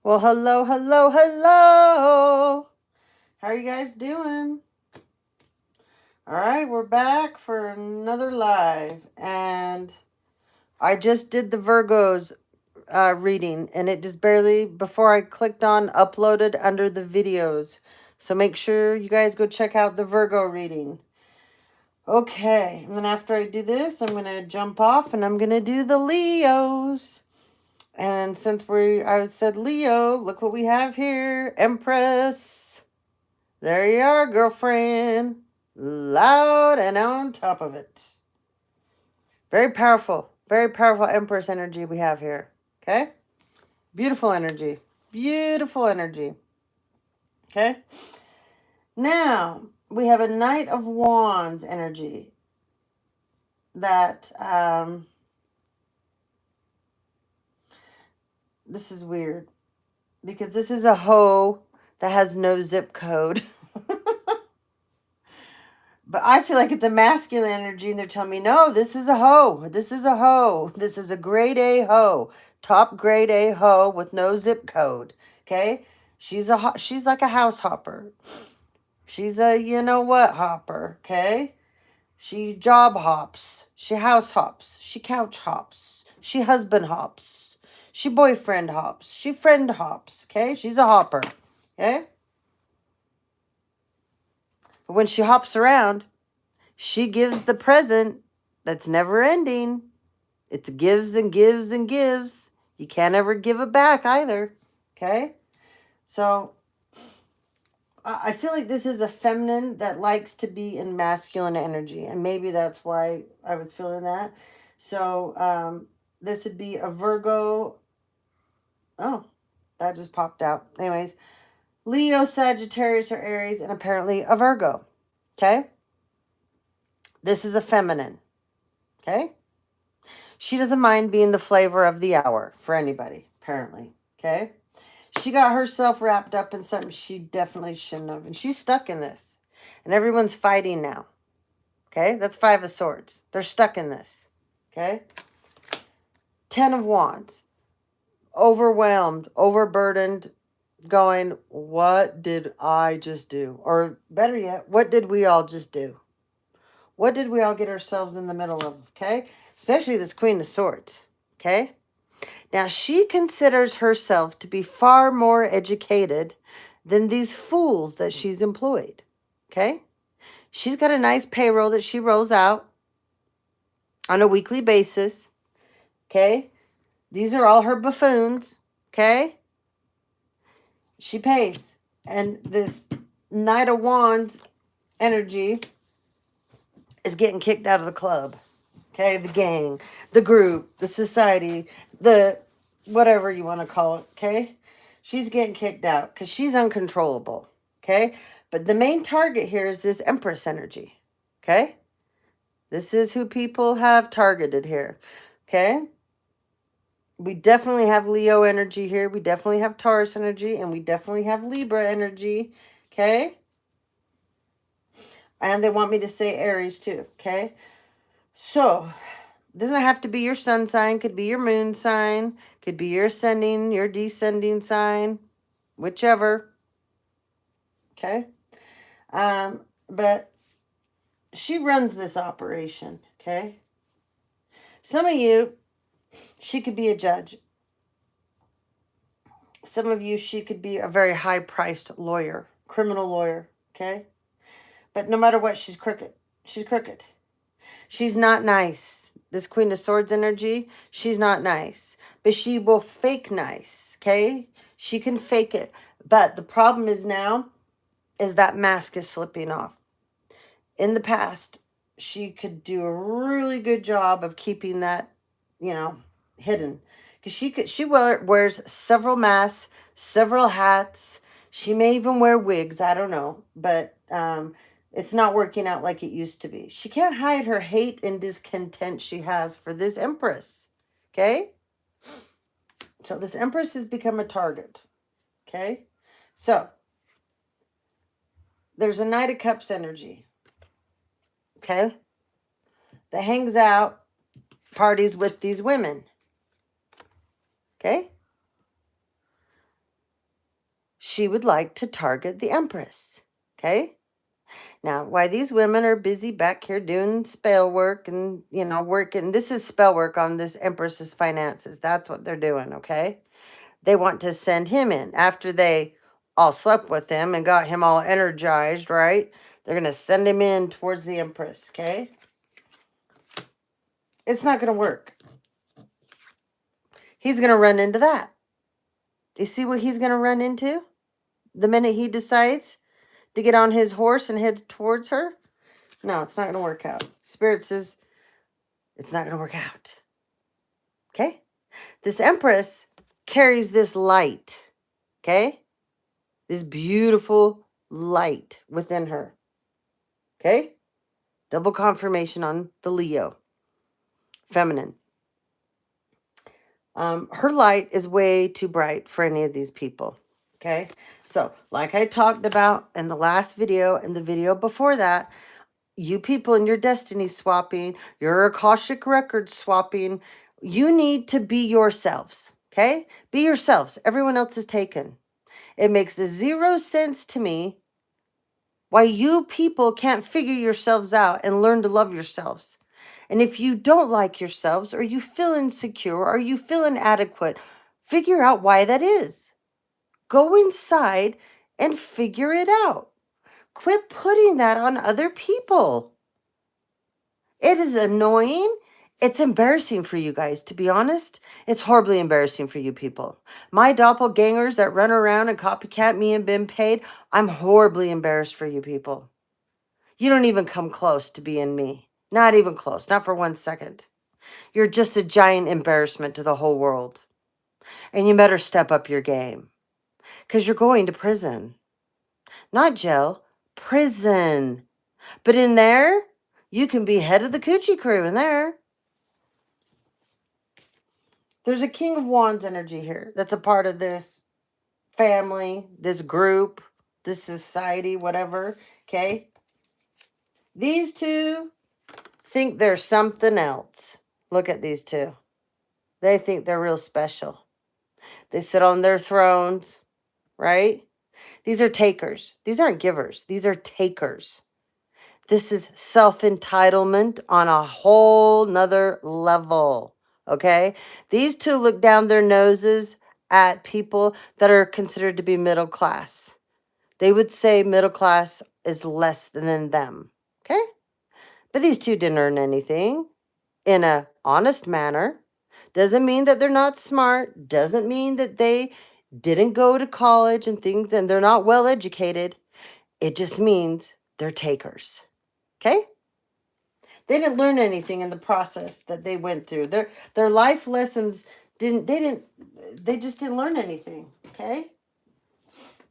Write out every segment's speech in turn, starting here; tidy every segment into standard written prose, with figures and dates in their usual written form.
Well, hello, hello, hello. How are you guys doing? All right, we're back for another live. And I just did the Virgos reading, and it just barely, before I clicked on uploaded under the videos. So make sure you guys go check out the Virgo reading. Okay, and then after I do this, I'm going to jump off and I'm going to do the Leos. And since I said Leo, look what we have here. Empress. There you are, girlfriend. Loud and on top of it. Very powerful Empress energy we have here. Okay? Beautiful energy. Beautiful energy. Okay? Now, we have a Knight of Wands energy that, this is weird because this is a hoe that has no zip code. But I feel like it's a masculine energy, and they're telling me, no, this is a hoe. This is a hoe. This is a grade A hoe. Top grade A hoe with no zip code. Okay? She's like a house hopper. She's a you know what hopper. Okay? She job hops. She house hops. She couch hops. She husband hops. She boyfriend hops. She friend hops. Okay? She's a hopper. Okay? But when she hops around, she gives the present that's never ending. It's gives and gives and gives. You can't ever give it back either. Okay? So I feel like this is a feminine that likes to be in masculine energy. And maybe that's why I was feeling that. So this would be a Virgo. Oh, that just popped out. Anyways, Leo, Sagittarius, or Aries, and apparently a Virgo. Okay? This is a feminine. Okay? She doesn't mind being the flavor of the hour for anybody, apparently. Okay? She got herself wrapped up in something she definitely shouldn't have. And she's stuck in this. And everyone's fighting now. Okay? That's Five of Swords. They're stuck in this. Okay? Ten of Wands. Overwhelmed, overburdened, going, what did I just do? Or better yet, what did we all just do? What did we all get ourselves in the middle of? Okay? Especially this Queen of Swords. Okay? Now, she considers herself to be far more educated than these fools that she's employed. Okay? She's got a nice payroll that she rolls out on a weekly basis. Okay? These are all her buffoons. Okay? She pays. And this Knight of Wands energy is getting kicked out of the club. Okay? The gang, the group, the society, the whatever you want to call it. Okay? She's getting kicked out because she's uncontrollable. Okay? But the main target here is this Empress energy. Okay? This is who people have targeted here. Okay? We definitely have Leo energy here. We definitely have Taurus energy. And we definitely have Libra energy. Okay? And they want me to say Aries too. Okay? So, doesn't have to be your sun sign. Could be your moon sign. Could be your ascending, your descending sign. Whichever. Okay? But she runs this operation. Okay? Some of you, she could be a judge. Some of you, she could be a very high-priced lawyer, criminal lawyer, okay? But no matter what, she's crooked. She's crooked. She's not nice. This Queen of Swords energy, she's not nice. But she will fake nice, okay? She can fake it. But the problem is now is that mask is slipping off. In the past, she could do a really good job of keeping that, hidden. Because she wears several masks, several hats. She may even wear wigs. I don't know. But it's not working out like it used to be. She can't hide her hate and discontent she has for this Empress. Okay? So this Empress has become a target. Okay? So, there's a Knight of Cups energy. Okay? That hangs out, parties with these women. Okay? she would like to target the Empress. Okay? Now, why these women are busy back here doing spell work and, working. This is spell work on this Empress's finances. That's what they're doing, okay? They want to send him in after they all slept with him and got him all energized, right? They're going to send him in towards the Empress, okay? It's not going to work. He's going to run into that. You see what he's going to run into? The minute he decides to get on his horse and head towards her? No, it's not going to work out. Spirit says it's not going to work out. Okay? This Empress carries this light. Okay? This beautiful light within her. Okay? Double confirmation on the Leo. Feminine. Her light is way too bright for any of these people. Okay? So, like I talked about in the last video and the video before that, you people in your destiny swapping, your Akashic record swapping, you need to be yourselves. Okay? Be yourselves. Everyone else is taken. It makes 0 sense to me why you people can't figure yourselves out and learn to love yourselves. And if you don't like yourselves, or you feel insecure, or you feel inadequate, figure out why that is. Go inside and figure it out. Quit putting that on other people. It is annoying. It's embarrassing for you guys, to be honest. It's horribly embarrassing for you people. My doppelgangers that run around and copycat me and been paid, I'm horribly embarrassed for you people. You don't even come close to being me. Not even close. Not for 1 second. You're just a giant embarrassment to the whole world. And you better step up your game. Because you're going to prison. Not jail. Prison. But in there, you can be head of the coochie crew in there. There's a King of Wands energy here that's a part of this family, this group, this society, whatever, okay? These two think they're something else. Look at these two. They think they're real special. They sit on their thrones, right? These are takers. These aren't givers. These are takers. This is self-entitlement on a whole nother level, okay? These two look down their noses at people that are considered to be middle class. They would say middle class is less than them, okay? But these two didn't earn anything in an honest manner. Doesn't mean that they're not smart. Doesn't mean that they didn't go to college and things and they're not well educated. It just means they're takers. Okay? They didn't learn anything in the process that they went through. Their life lessons they just didn't learn anything. Okay?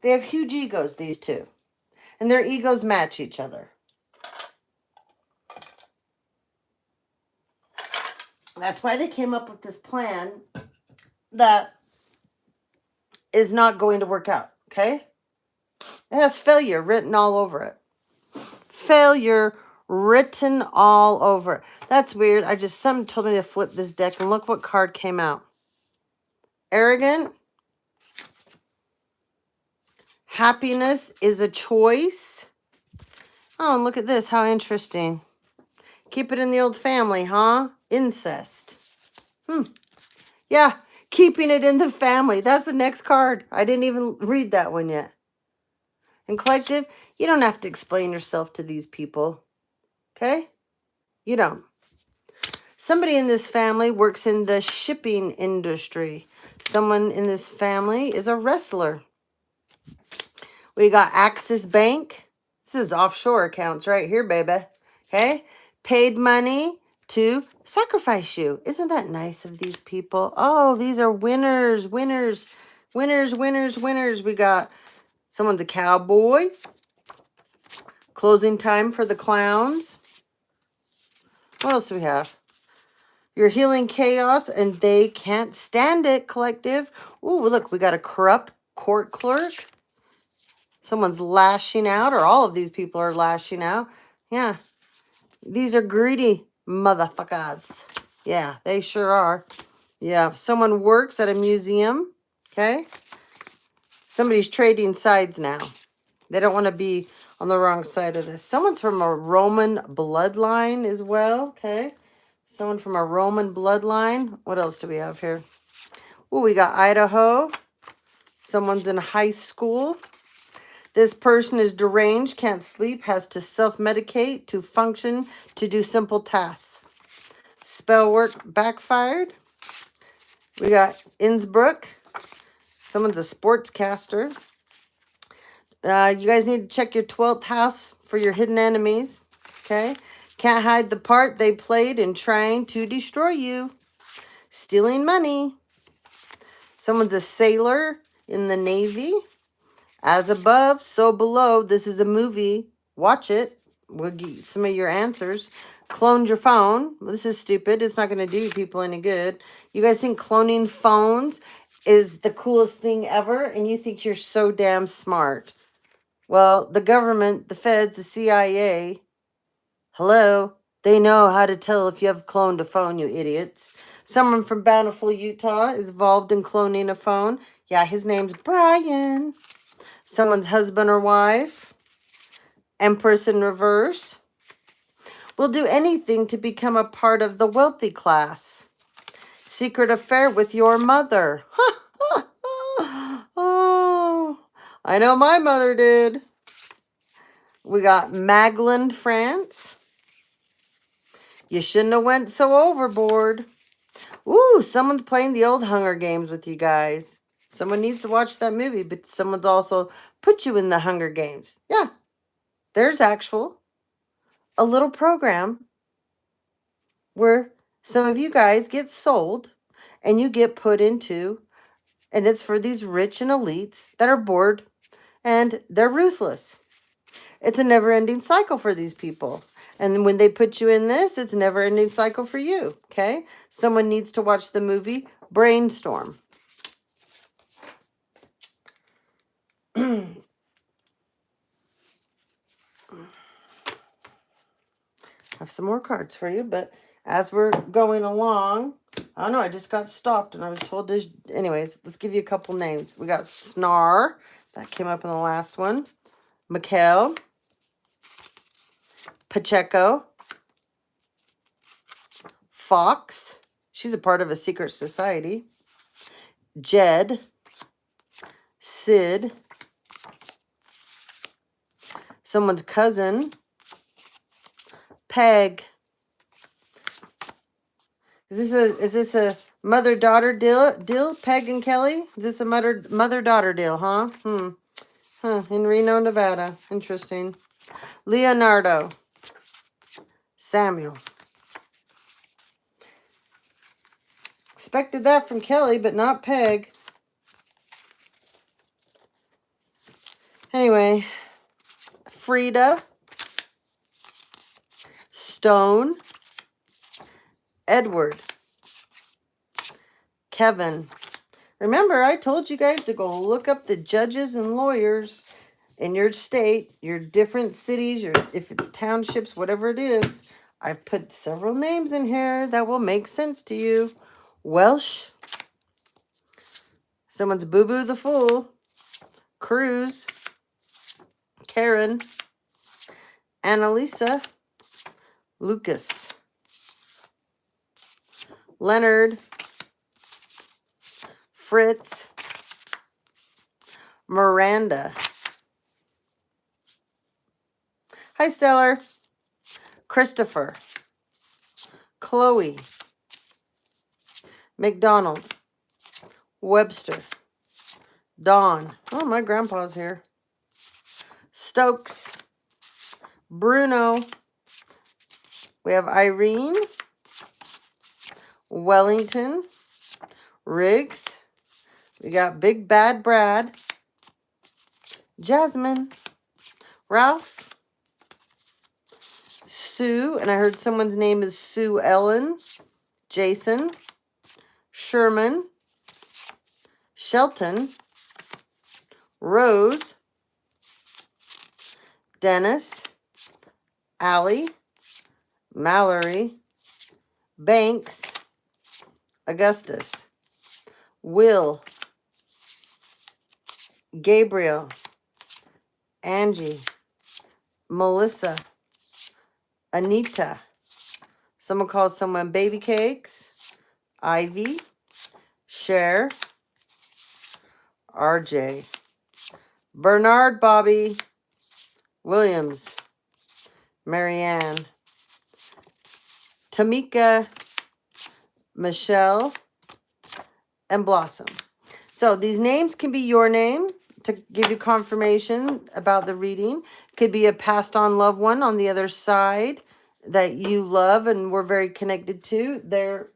They have huge egos, these two. And their egos match each other. That's why they came up with this plan that is not going to work out. Okay? It has failure written all over it. Failure written all over it. That's weird. Someone told me to flip this deck and look what card came out. Arrogant. Happiness is a choice. Oh, and look at this. How interesting. Keep it in the old family, huh? Incest. Yeah, keeping it in the family. That's the next card. I didn't even read that one yet. And collective, you don't have to explain yourself to these people. Okay? You don't. Somebody in this family works in the shipping industry. Someone in this family is a wrestler. We got Axis Bank. This is offshore accounts right here, baby. Okay? Paid money to sacrifice you. Isn't that nice of these people? Oh, these are winners, winners, winners, winners, winners. We got someone's a cowboy. Closing time for the clowns. What else do we have? You're healing chaos and they can't stand it, collective. Ooh, look, we got a corrupt court clerk. Someone's lashing out, or all of these people are lashing out. Yeah. These are greedy motherfuckers. Yeah, they sure are. Yeah, someone works at a museum. Okay. Somebody's trading sides now. They don't want to be on the wrong side of this. Someone's from a Roman bloodline as well. Okay. Someone from a Roman bloodline. What else do we have here? Oh, we got Idaho. Someone's in high school. This person is deranged, can't sleep, has to self-medicate to function, to do simple tasks. Spell work backfired. We got Innsbruck. Someone's a sportscaster. You guys need to check your 12th house for your hidden enemies. Okay? Can't hide the part they played in trying to destroy you. Stealing money. Someone's a sailor in the Navy. As above, so below. This is a movie. Watch it. We'll get some of your answers. Cloned your phone. This is stupid. It's not going to do people any good. You guys think cloning phones is the coolest thing ever, and you think you're so damn smart. Well, the government, the feds, the CIA, hello, they know how to tell if you have cloned a phone, you idiots. Someone from Bountiful, Utah is involved in cloning a phone. Yeah, his name's Brian. Someone's husband or wife. Empress in reverse. Will do anything to become a part of the wealthy class. Secret affair with your mother. Oh, I know my mother did. We got Magland, France. You shouldn't have went so overboard. Ooh, someone's playing the old Hunger Games with you guys. Someone needs to watch that movie, but someone's also put you in the Hunger Games. Yeah, there's a little program where some of you guys get sold and you get put into, and it's for these rich and elites that are bored and they're ruthless. It's a never-ending cycle for these people. And when they put you in this, it's a never-ending cycle for you, okay? Someone needs to watch the movie Brainstorm. Have some more cards for you, but as we're going along, I don't know, I just got stopped and I was told this. Anyways, let's give you a couple names. We got Snar. That came up in the last one. Mikhail. Pacheco. Fox. She's a part of a secret society. Jed. Sid. Someone's cousin. Peg. Is this a mother-daughter deal? Peg and Kelly? Is this a mother-daughter deal, huh? In Reno, Nevada. Interesting. Leonardo. Samuel. Expected that from Kelly, but not Peg. Anyway. Frida. Stone. Edward. Kevin. Remember, I told you guys to go look up the judges and lawyers in your state, your different cities, if it's townships, whatever it is. I've put several names in here that will make sense to you. Welsh. Someone's Boo-Boo the Fool. Cruz. Karen. Annalisa. Lucas. Leonard. Fritz. Miranda. Hi, Stellar. Christopher. Chloe. McDonald. Webster. Dawn. Oh, my grandpa's here. Stokes. Bruno. We have Irene. Wellington. Riggs. We got Big Bad Brad. Jasmine. Ralph. Sue. And I heard someone's name is Sue Ellen. Jason. Sherman. Shelton. Rose. Dennis. Allie. Mallory. Banks. Augustus. Will. Gabriel, Angie, Melissa, Anita. Someone calls someone baby cakes. Ivy, Cher, RJ, Bernard, Bobby, Williams, Marianne, Tamika, Michelle, and Blossom. So these names can be your name to give you confirmation about the reading. Could be a passed on loved one on the other side that you love and were very connected to. They're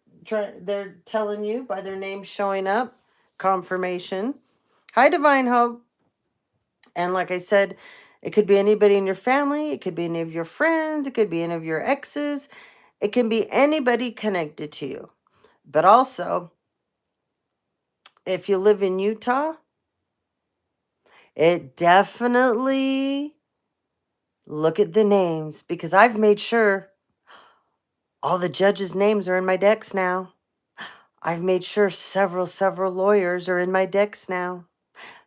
telling you by their name showing up, confirmation. Hi, Divine Hope. And like I said, it could be anybody in your family. It could be any of your friends. It could be any of your exes. It can be anybody connected to you. But also, if you live in Utah, it definitely look at the names, because I've made sure all the judges' names are in my decks now. I've made sure several lawyers are in my decks now.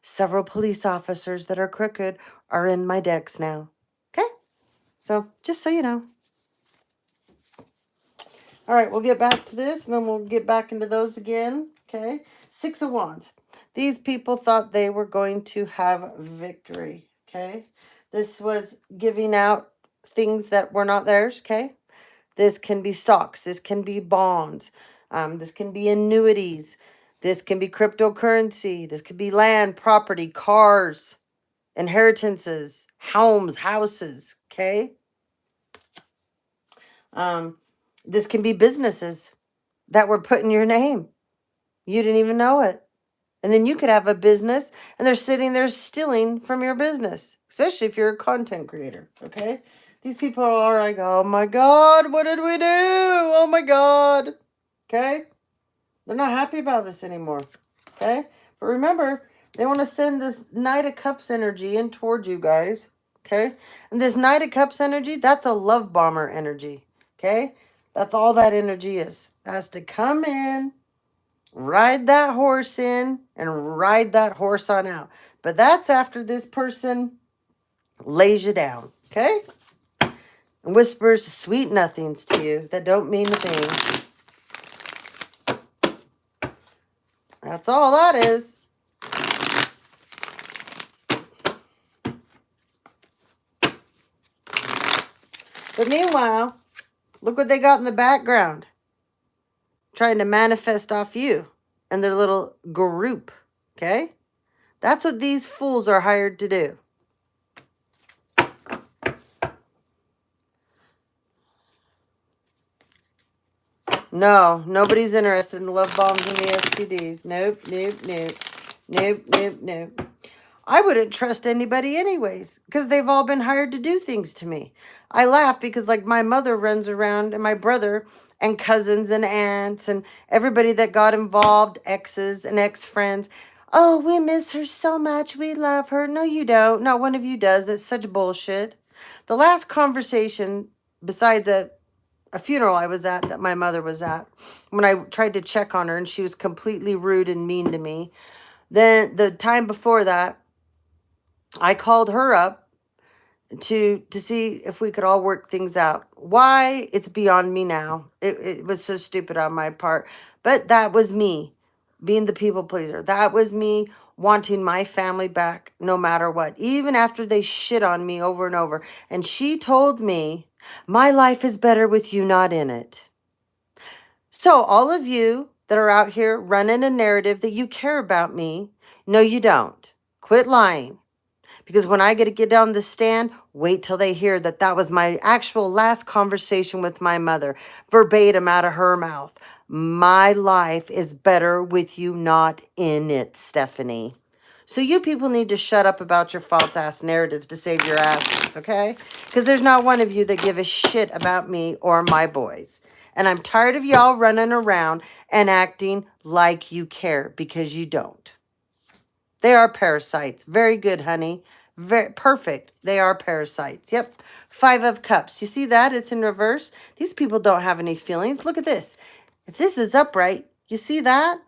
Several police officers that are crooked are in my decks now. Okay? So, just so you know. All right, we'll get back to this, and then we'll get back into those again. Okay? 6 of Wands. These people thought they were going to have victory. Okay? This was giving out things that were not theirs. Okay? This can be stocks. This can be bonds. This can be annuities. This can be cryptocurrency. This could be land, property, cars, inheritances, homes, houses. Okay? This can be businesses that were put in your name. You didn't even know it. And then you could have a business and they're sitting there stealing from your business, especially if you're a content creator. Okay? These people are like, oh my God, what did we do? Oh my God. Okay? They're not happy about this anymore. Okay? But remember, they want to send this Knight of Cups energy in towards you guys. Okay? And this Knight of Cups energy, that's a love bomber energy. Okay? That's all that energy is. It has to come in, ride that horse in, and ride that horse on out. But that's after this person lays you down. Okay? And whispers sweet nothings to you that don't mean a thing. That's all that is. But meanwhile, look what they got in the background. Trying to manifest off you and their little group. Okay? That's what these fools are hired to do. No, nobody's interested in the love bombs and the STDs. Nope, nope, nope. Nope, nope, nope. I wouldn't trust anybody anyways, because they've all been hired to do things to me. I laugh because like my mother runs around and my brother and cousins and aunts and everybody that got involved, exes and ex-friends. Oh, we miss her so much. We love her. No, you don't. Not one of you does. It's such bullshit. The last conversation, besides a funeral I was at that my mother was at, when I tried to check on her and she was completely rude and mean to me. Then the time before that, I called her up to see if we could all work things out. Why? It's beyond me now. It was so stupid on my part. But that was me being the people pleaser. That was me wanting my family back no matter what, even after they shit on me over and over. And she told me, my life is better with you not in it. So all of you that are out here running a narrative that you care about me, no, you don't. Quit lying. Because when I get on the stand, wait till they hear that that was my actual last conversation with my mother, verbatim out of her mouth. My life is better with you not in it, Stephanie. So you people need to shut up about your false-ass narratives to save your asses, okay? Because there's not one of you that give a shit about me or my boys. And I'm tired of y'all running around and acting like you care, because you don't. They are parasites. Very good, honey. Very perfect. They are parasites. Yep. 5 of Cups. You see that? It's in reverse. These people don't have any feelings. Look at this. If this is upright, you see that?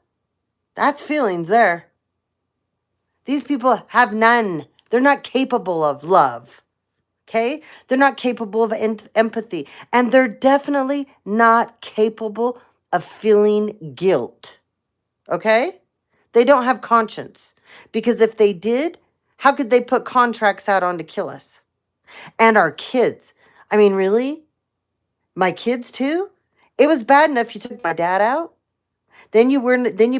That's feelings there. These people have none. They're not capable of love. Okay? They're not capable of empathy. And they're definitely not capable of feeling guilt. Okay? They don't have conscience. Because if they did, how could they put contracts out on to kill us? And our kids. I mean, really? My kids too? It was bad enough you took my dad out. Then you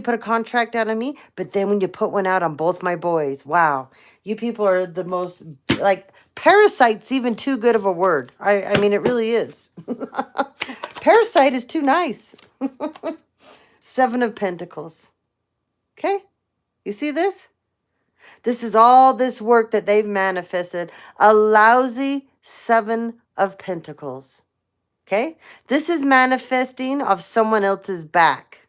put a contract out on me, but then when you put one out on both my boys, wow. You people are the most, like, parasite's even too good of a word. I mean, it really is. Parasite is too nice. 7 of Pentacles. Okay? You see this? This is all this work that they've manifested. A lousy 7 of Pentacles. Okay? This is manifesting off someone else's back.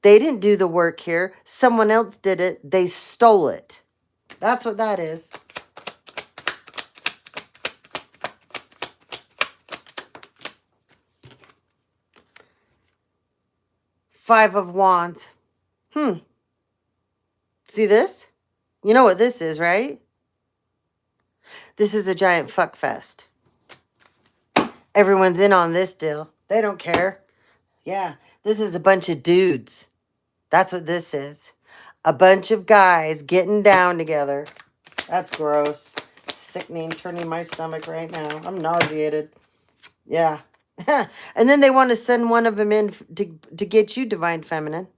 They didn't do the work here. Someone else did it. They stole it. That's what that is. Five of Wands. See this? You know what this is, right? This is a giant fuck fest. Everyone's in on this deal. They don't care. Yeah, this is a bunch of dudes. That's what this is. A bunch of guys getting down together. That's gross. Sickening, turning my stomach right now. I'm nauseated. Yeah. And then they want to send one of them in to get you, Divine Feminine.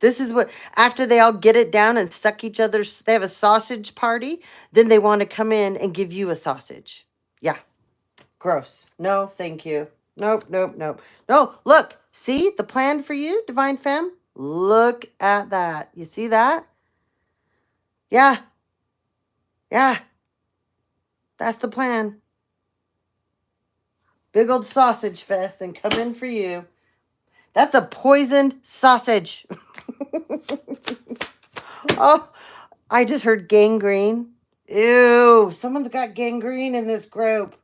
This is what, after they all get it down and suck each other's, they have a sausage party, then they want to come in and give you a sausage. Yeah. Gross. No, thank you. Nope, nope, nope. No, look. See the plan for you, Divine Femme? Look at that. You see that? Yeah. Yeah. That's the plan. Big old sausage fest and come in for you. That's a poisoned sausage. Oh, I just heard gangrene. Ew, someone's got gangrene in this group.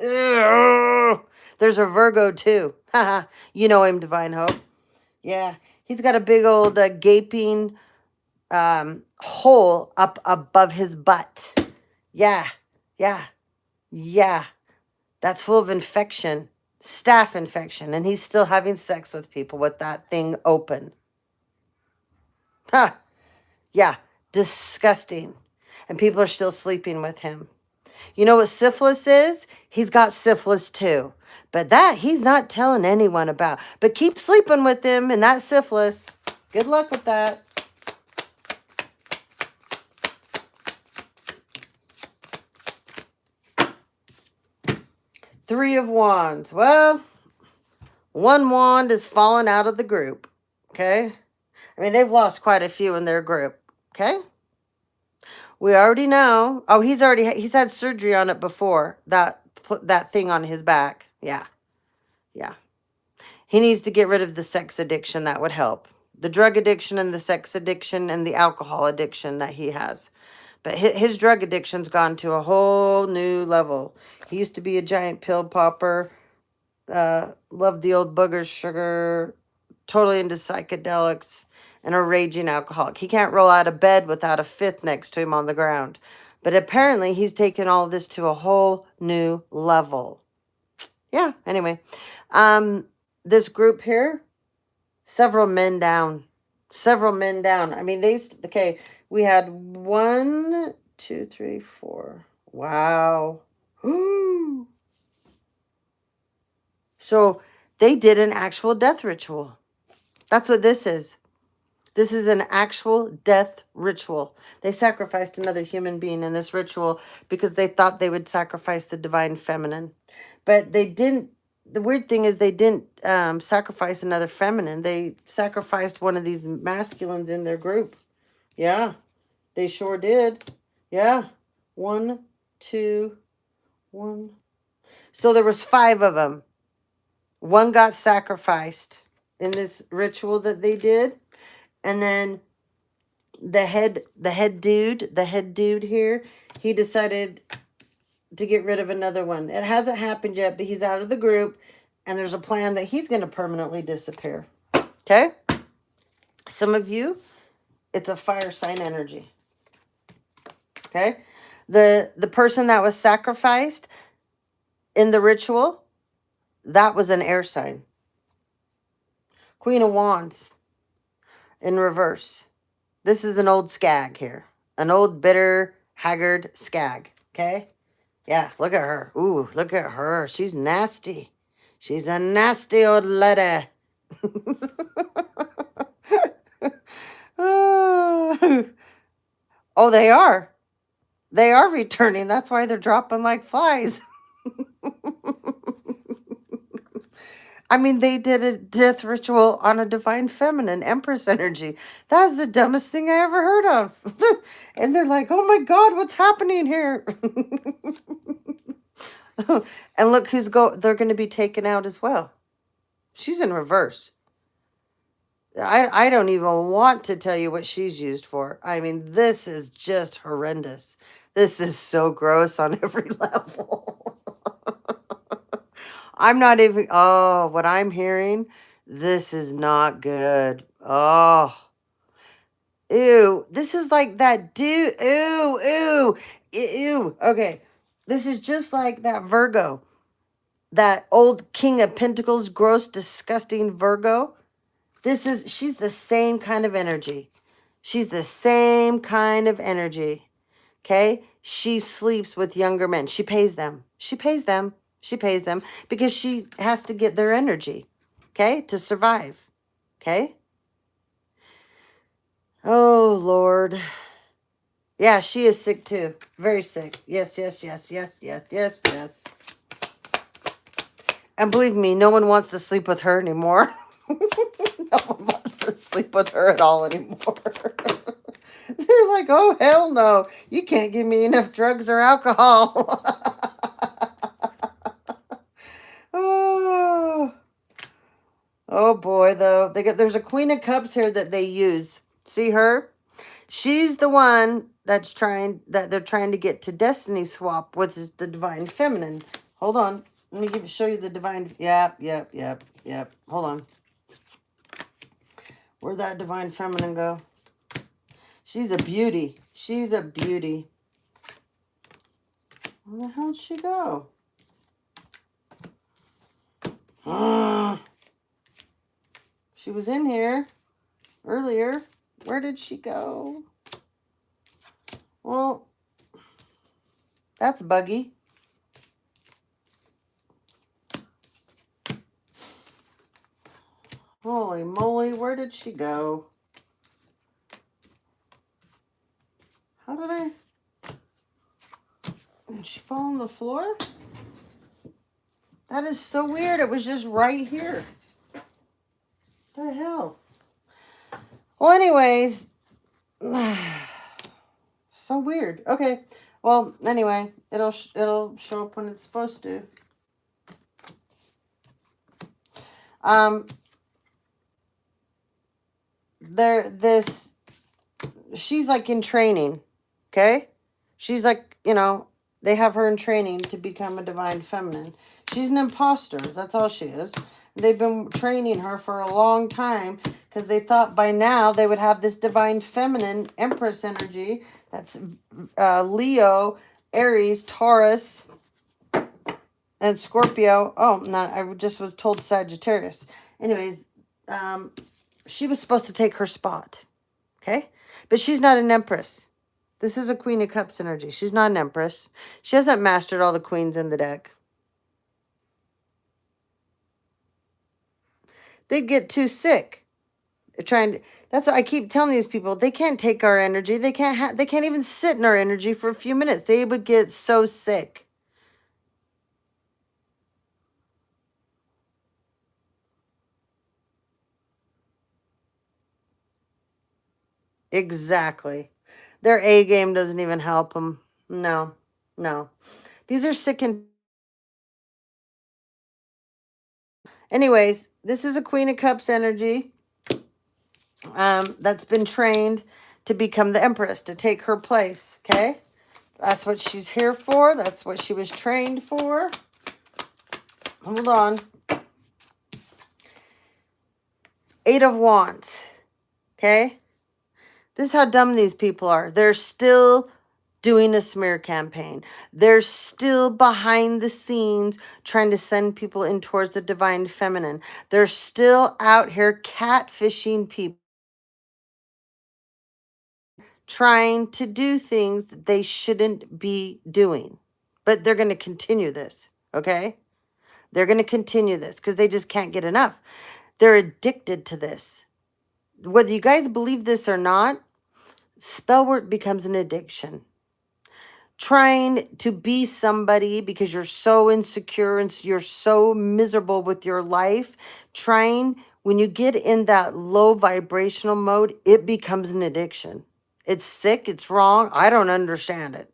Ew. There's a Virgo too. Haha, you know him, Divine Hope. Yeah, he's got a big old gaping hole up above his butt. Yeah, yeah, yeah. That's full of infection, staph infection, and he's still having sex with people with that thing open. Ha! Yeah, disgusting. And people are still sleeping with him. You know what syphilis is? He's got syphilis too. But that he's not telling anyone about. But keep sleeping with him and that syphilis. Good luck with that. Three of Wands. Well, one wand is falling out of the group. Okay? I mean, they've lost quite a few in their group. Okay? We already know. Oh, he's had surgery on it before. That thing on his back. Yeah. Yeah. He needs to get rid of the sex addiction. That would help. The drug addiction and the sex addiction and the alcohol addiction that he has. But his drug addiction's gone to a whole new level. He used to be a giant pill popper. Loved the old boogers, sugar. Totally into psychedelics. And a raging alcoholic. He can't roll out of bed without a fifth next to him on the ground. But apparently he's taken all of this to a whole new level. Yeah, anyway. This group here, several men down. Several men down. I mean, okay, we had 1, 2, 3, 4. Wow. So they did an actual death ritual. That's what this is. This is an actual death ritual. They sacrificed another human being in this ritual because they thought they would sacrifice the Divine Feminine. But they didn't. The weird thing is they didn't sacrifice another feminine. They sacrificed one of these masculines in their group. Yeah, they sure did. Yeah. 1, 2, 1. So there was 5 of them. One got sacrificed in this ritual that they did. And then the head dude here, he decided to get rid of another one. It hasn't happened yet, but he's out of the group. And there's a plan that he's going to permanently disappear. Okay? Some of you, It's a fire sign energy. Okay? The person that was sacrificed in the ritual, that was an air sign. Queen of Wands in reverse. This is an old skag here. An old, bitter, haggard skag. Okay? Yeah, look at her. Ooh, look at her. She's nasty. She's a nasty old lady. Oh, they are. They are returning. That's why they're dropping like flies. I mean, they did a death ritual on a divine feminine empress energy. That was the dumbest thing I ever heard of. And they're like, oh my God, what's happening here? And look who's they're going to be taken out as well. She's in reverse. I don't even want to tell you what she's used for. I mean, this is just horrendous. This is so gross on every level. I'm not even, oh, what I'm hearing, this is not good. Oh, ew. This is like that dude. Ew. Okay. This is just like that Virgo. That old King of Pentacles, gross, disgusting Virgo. She's the same kind of energy. She's the same kind of energy. Okay? She sleeps with younger men. She pays them. She pays them because she has to get their energy. Okay? To survive. Okay? Oh, Lord. Yeah, she is sick too. Very sick. Yes. And believe me, no one wants to sleep with her anymore. No one wants to sleep with her at all anymore. They're like, oh, hell no. You can't give me enough drugs or alcohol. Oh boy, though. There's a Queen of Cups here that they use. See her? She's the one that they're trying to get to destiny swap with is the divine feminine. Hold on. Let me show you the divine. Yep. Hold on. Where'd that divine feminine go? She's a beauty. She's a beauty. Where the hell did she go? She was in here earlier. Where did she go? Well, that's buggy. Holy moly, where did she go? How did she fall on the floor? That is so weird. It was just right here. What the hell? Well, anyways, so weird. Okay. Well, anyway, it'll show up when it's supposed to. She's like in training. Okay? She's like, they have her in training to become a divine feminine. She's an imposter. That's all she is. They've been training her for a long time because they thought by now they would have this divine feminine empress energy. That's Leo, Aries, Taurus, and Scorpio. Oh, no, I just was told Sagittarius. Anyways, she was supposed to take her spot. Okay? But she's not an empress. This is a Queen of Cups energy. She's not an empress. She hasn't mastered all the queens in the deck. They'd get too sick. That's what I keep telling these people. They can't take our energy. They can't even sit in our energy for a few minutes. They would get so sick. Exactly. Their A game doesn't even help them. No. These are sick and... Anyways, this is a Queen of Cups energy that's been trained to become the Empress, to take her place, okay? That's what she's here for. That's what she was trained for. Hold on. 8 of Wands, okay? This is how dumb these people are. They're still doing a smear campaign. They're still behind the scenes trying to send people in towards the divine feminine. They're still out here catfishing people, trying to do things that they shouldn't be doing. But they're going to continue this, okay? They're going to continue this because they just can't get enough. They're addicted to this. Whether you guys believe this or not, spell work becomes an addiction. Trying to be somebody because you're so insecure and you're so miserable with your life, when you get in that low vibrational mode, it becomes an addiction. It's sick, it's wrong. I don't understand it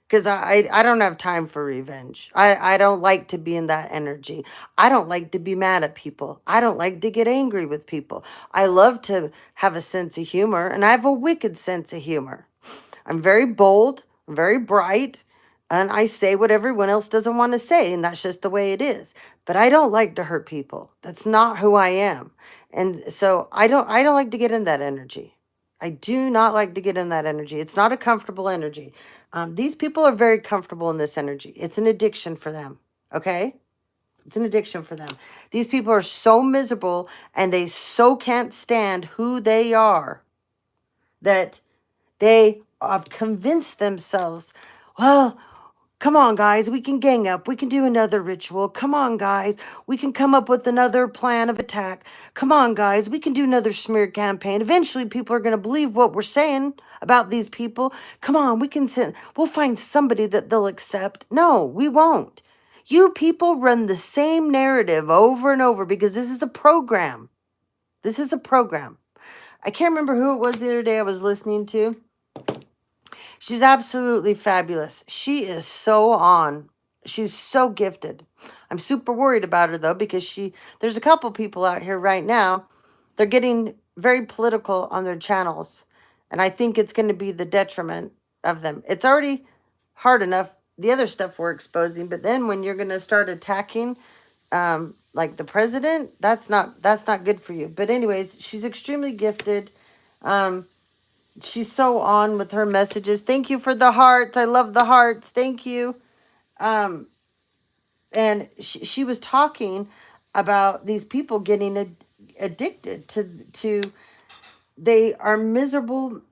because I don't have time for revenge. I don't like to be in that energy. I don't like to be mad at people. I don't like to get angry with people. I love to have a sense of humor, and I have a wicked sense of humor. I'm very bold, I'm very bright, and I say what everyone else doesn't want to say, and that's just the way it is. But I don't like to hurt people. That's not who I am. And so I don't like to get in that energy. I do not like to get in that energy. It's not a comfortable energy. These people are very comfortable in this energy. It's an addiction for them. Okay? It's an addiction for them. These people are so miserable and they so can't stand who they are that they have convinced themselves, well, come on, guys, we can gang up. We can do another ritual. Come on, guys, we can come up with another plan of attack. Come on, guys, we can do another smear campaign. Eventually, people are going to believe what we're saying about these people. Come on, we'll find somebody that they'll accept. No, we won't. You people run the same narrative over and over because this is a program. This is a program. I can't remember who it was the other day I was listening to. She's absolutely fabulous. She is so on. She's so gifted. I'm super worried about her though because there's a couple people out here right now. They're getting very political on their channels, and I think it's going to be the detriment of them. It's already hard enough the other stuff we're exposing, but then when you're going to start attacking like the president, that's not good for you. But anyways, she's extremely gifted. She's so on with her messages. Thank you for the hearts. I love the hearts. Thank you. And she was talking about these people getting addicted to they are miserable.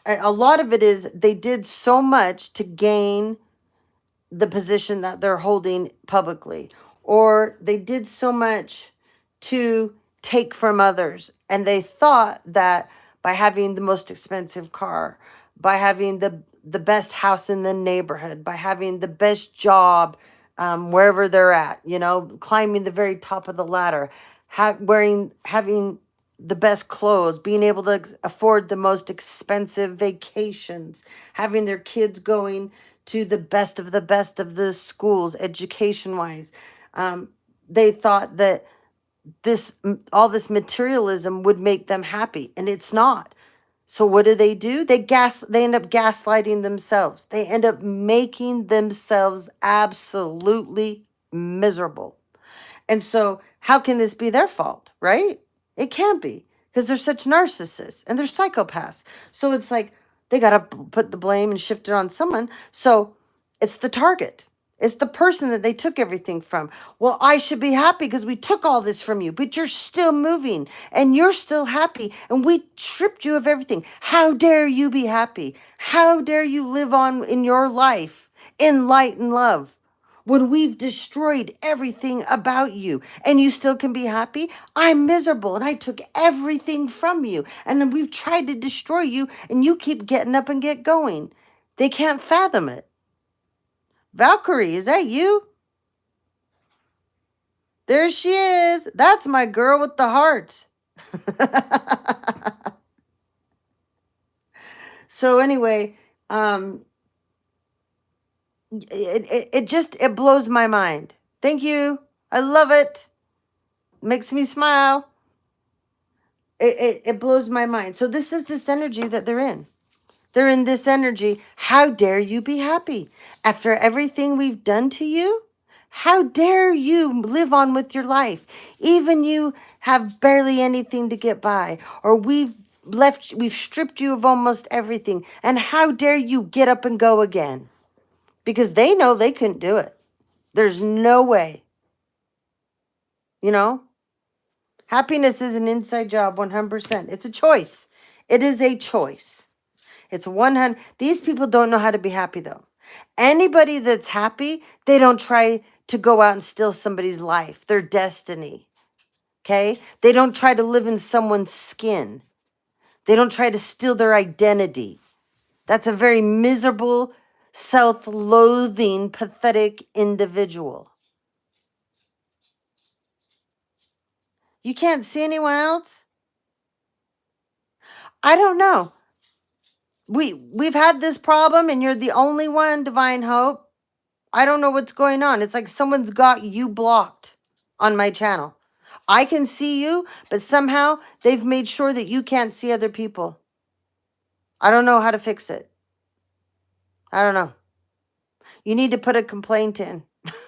A lot of it is they did so much to gain the position that they're holding publicly, or they did so much to take from others, and they thought that by having the most expensive car, by having the best house in the neighborhood, by having the best job wherever they're at, climbing the very top of the ladder, having the best clothes, being able to afford the most expensive vacations, having their kids going to the best of the schools, education-wise. They thought that all this materialism would make them happy, and it's not. So what do? They end up gaslighting themselves. They end up making themselves absolutely miserable. And so how can this be their fault, right? It can't be, because they're such narcissists and they're psychopaths. So it's like they got to put the blame and shift it on someone. So it's the target. It's the person that they took everything from. Well, I should be happy because we took all this from you, but you're still moving and you're still happy and we stripped you of everything. How dare you be happy? How dare you live on in your life in light and love when we've destroyed everything about you and you still can be happy? I'm miserable and I took everything from you and then we've tried to destroy you and you keep getting up and get going. They can't fathom it. Valkyrie, is that you? There she is. That's my girl with the heart. So anyway, it blows my mind. Thank you. I love it. Makes me smile. It blows my mind. So this is this energy that they're in. They're in this energy. How dare you be happy after everything we've done to you? How dare you live on with your life? Even you have barely anything to get by, or we've we've stripped you of almost everything. And how dare you get up and go again? Because they know they couldn't do it. There's no way. You know? Happiness is an inside job, 100%. It's a choice. It is a choice. It's 100. These people don't know how to be happy, though. Anybody that's happy, they don't try to go out and steal somebody's life, their destiny. Okay? They don't try to live in someone's skin. They don't try to steal their identity. That's a very miserable, self-loathing, pathetic individual. You can't see anyone else? I don't know. We've had this problem and you're the only one, Divine Hope. I don't know what's going on. It's like someone's got you blocked on my channel. I can see you, but somehow they've made sure that you can't see other people. I don't know how to fix it. I don't know. You need to put a complaint in.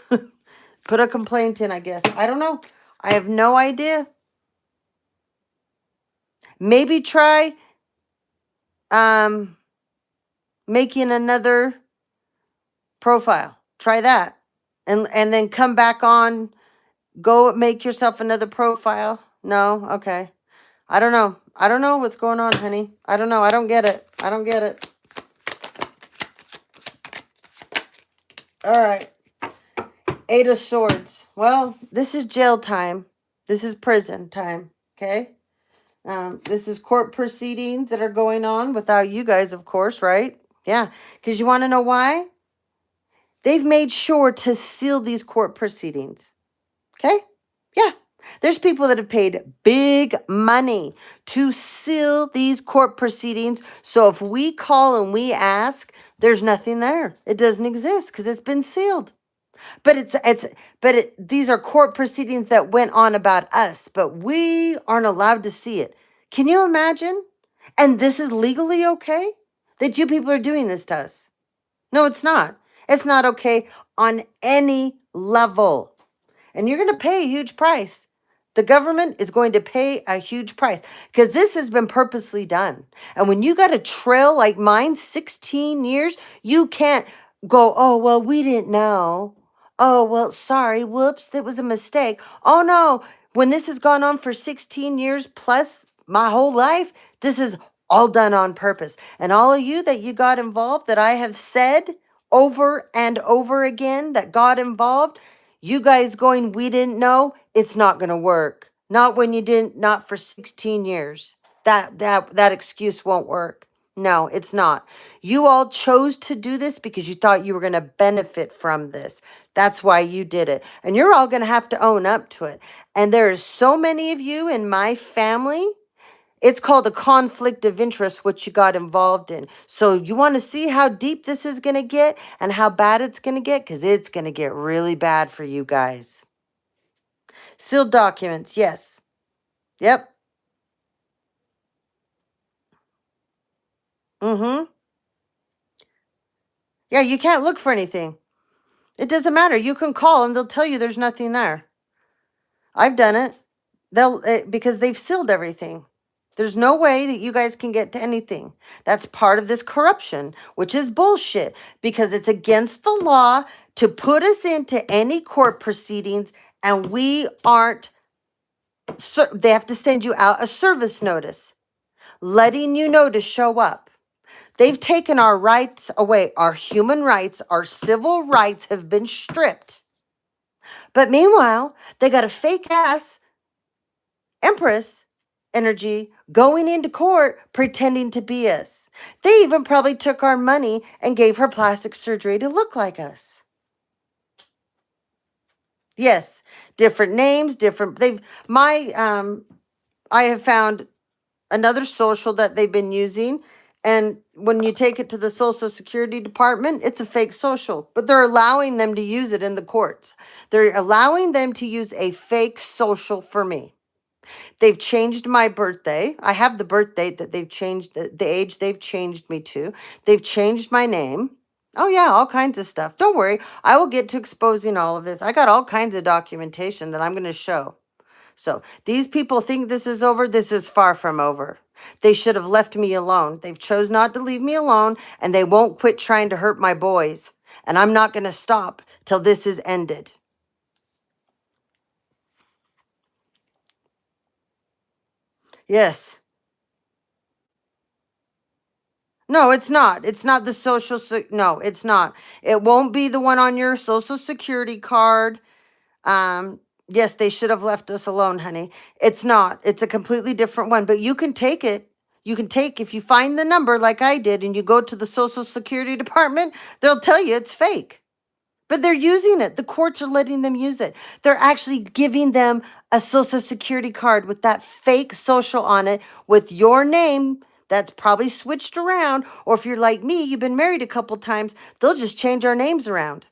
Put a complaint in, I guess. I don't know. I have no idea. Maybe try making another profile. Try that. And then come back on. Go make yourself another profile. No? Okay. I don't know. I don't know what's going on, honey. I don't know. I don't get it. I don't get it. All right. 8 of Swords. Well, this is jail time. This is prison time. Okay? This is court proceedings that are going on without you guys, of course, right? Yeah. Because you want to know why? They've made sure to seal these court proceedings. Okay? Yeah. There's people that have paid big money to seal these court proceedings. So if we call and we ask, there's nothing there. It doesn't exist because it's been sealed. But these are court proceedings that went on about us, but we aren't allowed to see it. Can you imagine? And this is legally okay that you people are doing this to us? No, it's not. It's not okay on any level. And you're going to pay a huge price. The government is going to pay a huge price because this has been purposely done. And when you got a trail like mine, 16 years, you can't go, oh, well, we didn't know. Oh, well, sorry, whoops, that was a mistake. Oh, no, when this has gone on for 16 years plus my whole life, this is all done on purpose. And all of you that you got involved, that I have said over and over again that got involved, you guys going, we didn't know, it's not going to work. Not when you didn't, not for 16 years. That excuse won't work. No, it's not. You all chose to do this because you thought you were going to benefit from this. That's why you did it. And you're all going to have to own up to it. And there are so many of you in my family. It's called a conflict of interest, what you got involved in. So you want to see how deep this is going to get and how bad it's going to get? Because it's going to get really bad for you guys. Sealed documents, yes. Yep. Mm-hmm. Yeah, you can't look for anything. It doesn't matter. You can call and they'll tell you there's nothing there. I've done it. Because they've sealed everything. There's no way that you guys can get to anything. That's part of this corruption, which is bullshit because it's against the law to put us into any court proceedings and we aren't, they have to send you out a service notice letting you know to show up. They've taken our rights away. Our human rights, our civil rights have been stripped. But meanwhile, they got a fake ass Empress energy going into court pretending to be us. They even probably took our money and gave her plastic surgery to look like us. Yes, different names, I have found another social that they've been using, and when you take it to the Social Security Department, it's a fake social, but they're allowing them to use it in the courts. They're allowing them to use a fake social for me. They've changed my birthday. I have the birth date that they've changed, the age they've changed me to. They've changed my name. Oh, yeah, all kinds of stuff. Don't worry. I will get to exposing all of this. I got all kinds of documentation that I'm going to show. So these people think this is over. This is far from over. They should have left me alone. They've chose not to leave me alone, and they won't quit trying to hurt my boys. And I'm not going to stop till this is ended. Yes. No, it's not. It's not the no, it's not. It won't be the one on your social security card. Yes, they should have left us alone, honey. It's not. It's a completely different one, but you can take it. You can take, if you find the number like I did and you go to the social security department, they'll tell you it's fake. But they're using it. The courts are letting them use it. They're actually giving them a social security card with that fake social on it with your name that's probably switched around. Or if you're like me, you've been married a couple times, they'll just change our names around.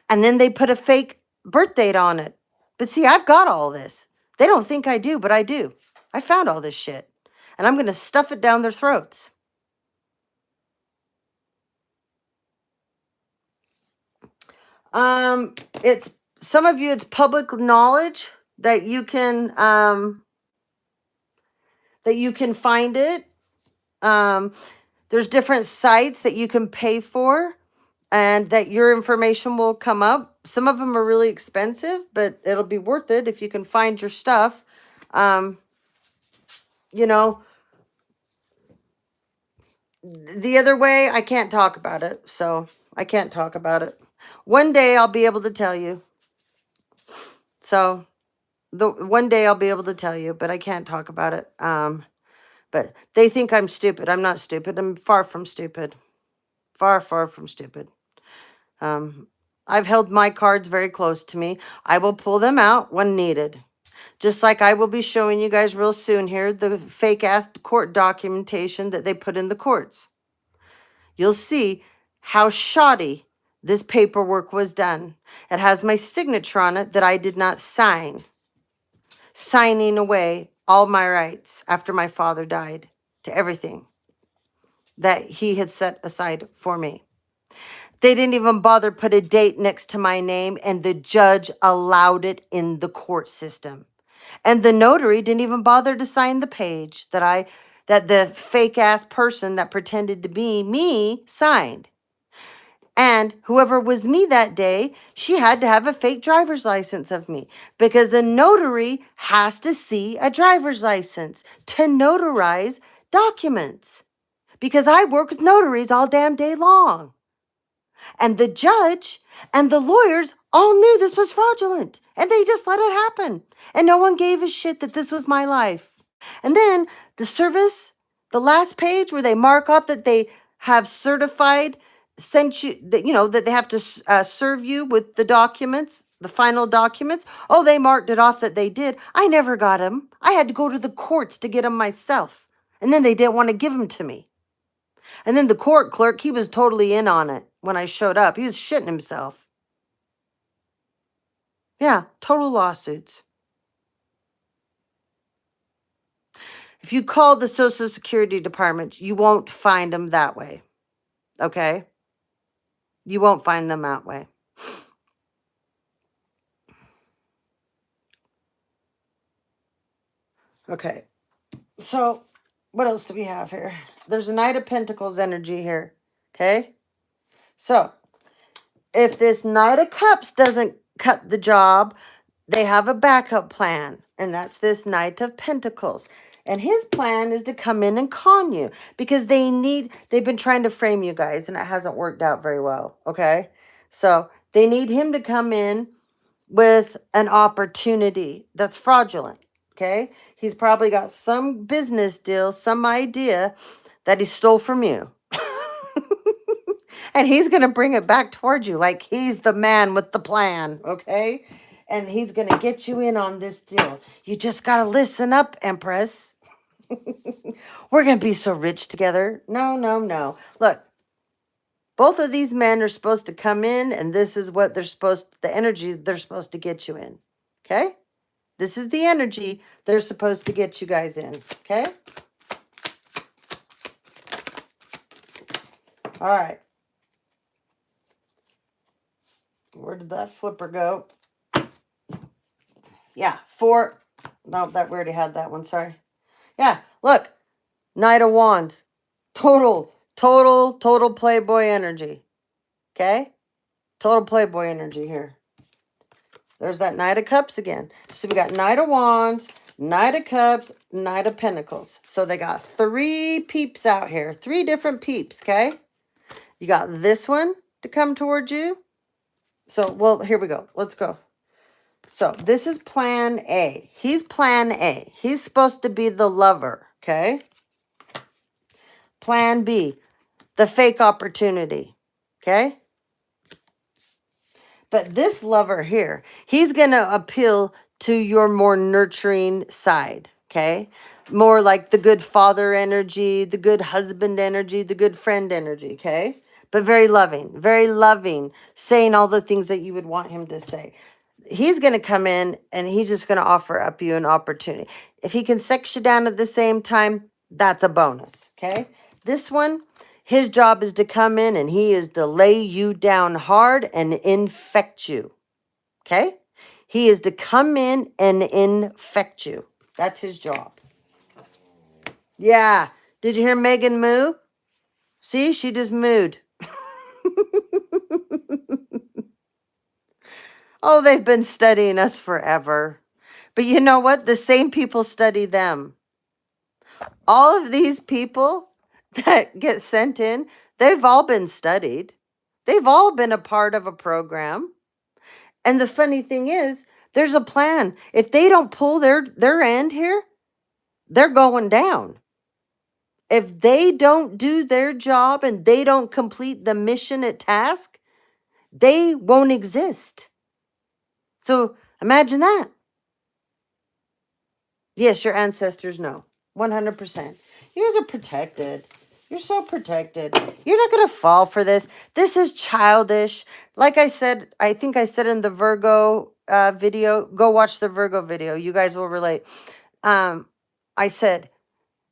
And then they put a fake birth date on it. But see, I've got all this. They don't think I do, but I do. I found all this shit. And I'm going to stuff it down their throats. It's some of you, it's public knowledge that you can find it. There's different sites that you can pay for and that your information will come up. Some of them are really expensive, but it'll be worth it if you can find your stuff. You know, the other way, I can't talk about it. So I can't talk about it. One day I'll be able to tell you. So one day I'll be able to tell you, but I can't talk about it. But they think I'm stupid. I'm not stupid. I'm far from stupid. Far, far from stupid. I've held my cards very close to me. I will pull them out when needed. Just like I will be showing you guys real soon here, the fake-ass court documentation that they put in the courts. You'll see how shoddy this paperwork was done. It has my signature on it that I did not sign. Signing away all my rights after my father died to everything that he had set aside for me. They didn't even bother put a date next to my name, and the judge allowed it in the court system. And the notary didn't even bother to sign the page that the fake ass person that pretended to be me signed. And whoever was me that day, she had to have a fake driver's license of me because a notary has to see a driver's license to notarize documents because I work with notaries all damn day long. And the judge and the lawyers all knew this was fraudulent and they just let it happen. And no one gave a shit that this was my life. And then the service, the last page where they mark up that they have certified, sent you, that, that they have to serve you with the documents, the final documents. Oh, they marked it off that they did. I never got them. I had to go to the courts to get them myself. And then they didn't want to give them to me. And then the court clerk, he was totally in on it when I showed up. He was shitting himself. Yeah, total lawsuits. If you call the Social Security Department, you won't find them that way. Okay? You won't find them that way. Okay. So, what else do we have here? There's a Knight of Pentacles energy here. Okay? So, if this Knight of Cups doesn't cut the job, they have a backup plan. And that's this Knight of Pentacles. And his plan is to come in and con you because they've been trying to frame you guys and it hasn't worked out very well. Okay. So they need him to come in with an opportunity that's fraudulent. Okay. He's probably got some business deal, some idea that he stole from you. And he's going to bring it back towards you like he's the man with the plan. Okay. And he's going to get you in on this deal. You just got to listen up, Empress. We're going to be so rich together. No, no, no. Look, both of these men are supposed to come in, and this is what the energy they're supposed to get you in. Okay? This is the energy they're supposed to get you guys in. Okay? All right. Where did that flipper go? Yeah, 4 No, that we already had that one. Sorry. Yeah, look. Knight of Wands. Total Playboy energy. Okay? Total Playboy energy here. There's that Knight of Cups again. So we got Knight of Wands, Knight of Cups, Knight of Pentacles. So they got 3 peeps out here. 3 different peeps, okay? You got this one to come towards you. So, well, here we go. Let's go. So this is plan A. He's plan A. He's supposed to be the lover, okay? Plan B, the fake opportunity, okay? But this lover here, he's going to appeal to your more nurturing side, okay? More like the good father energy, the good husband energy, the good friend energy, okay? But very loving, saying all the things that you would want him to say. He's going to come in and he's just going to offer up you an opportunity. If he can sex you down at the same time, that's a bonus, okay? This one, his job is to come in and he is to lay you down hard and infect you, okay? He is to come in and infect you. That's his job. Yeah. Did you hear Megan moo? See, she just mooed. Oh, they've been studying us forever. But you know what? The same people study them. All of these people that get sent in, they've all been studied. They've all been a part of a program. And the funny thing is, there's a plan. If they don't pull their end here, they're going down. If they don't do their job and they don't complete the mission at task, they won't exist. So imagine that. Yes, your ancestors know. 100%. You guys are protected. You're so protected. You're not going to fall for this. This is childish. Like I said, I think I said in the Virgo video, go watch the Virgo video. You guys will relate. I said,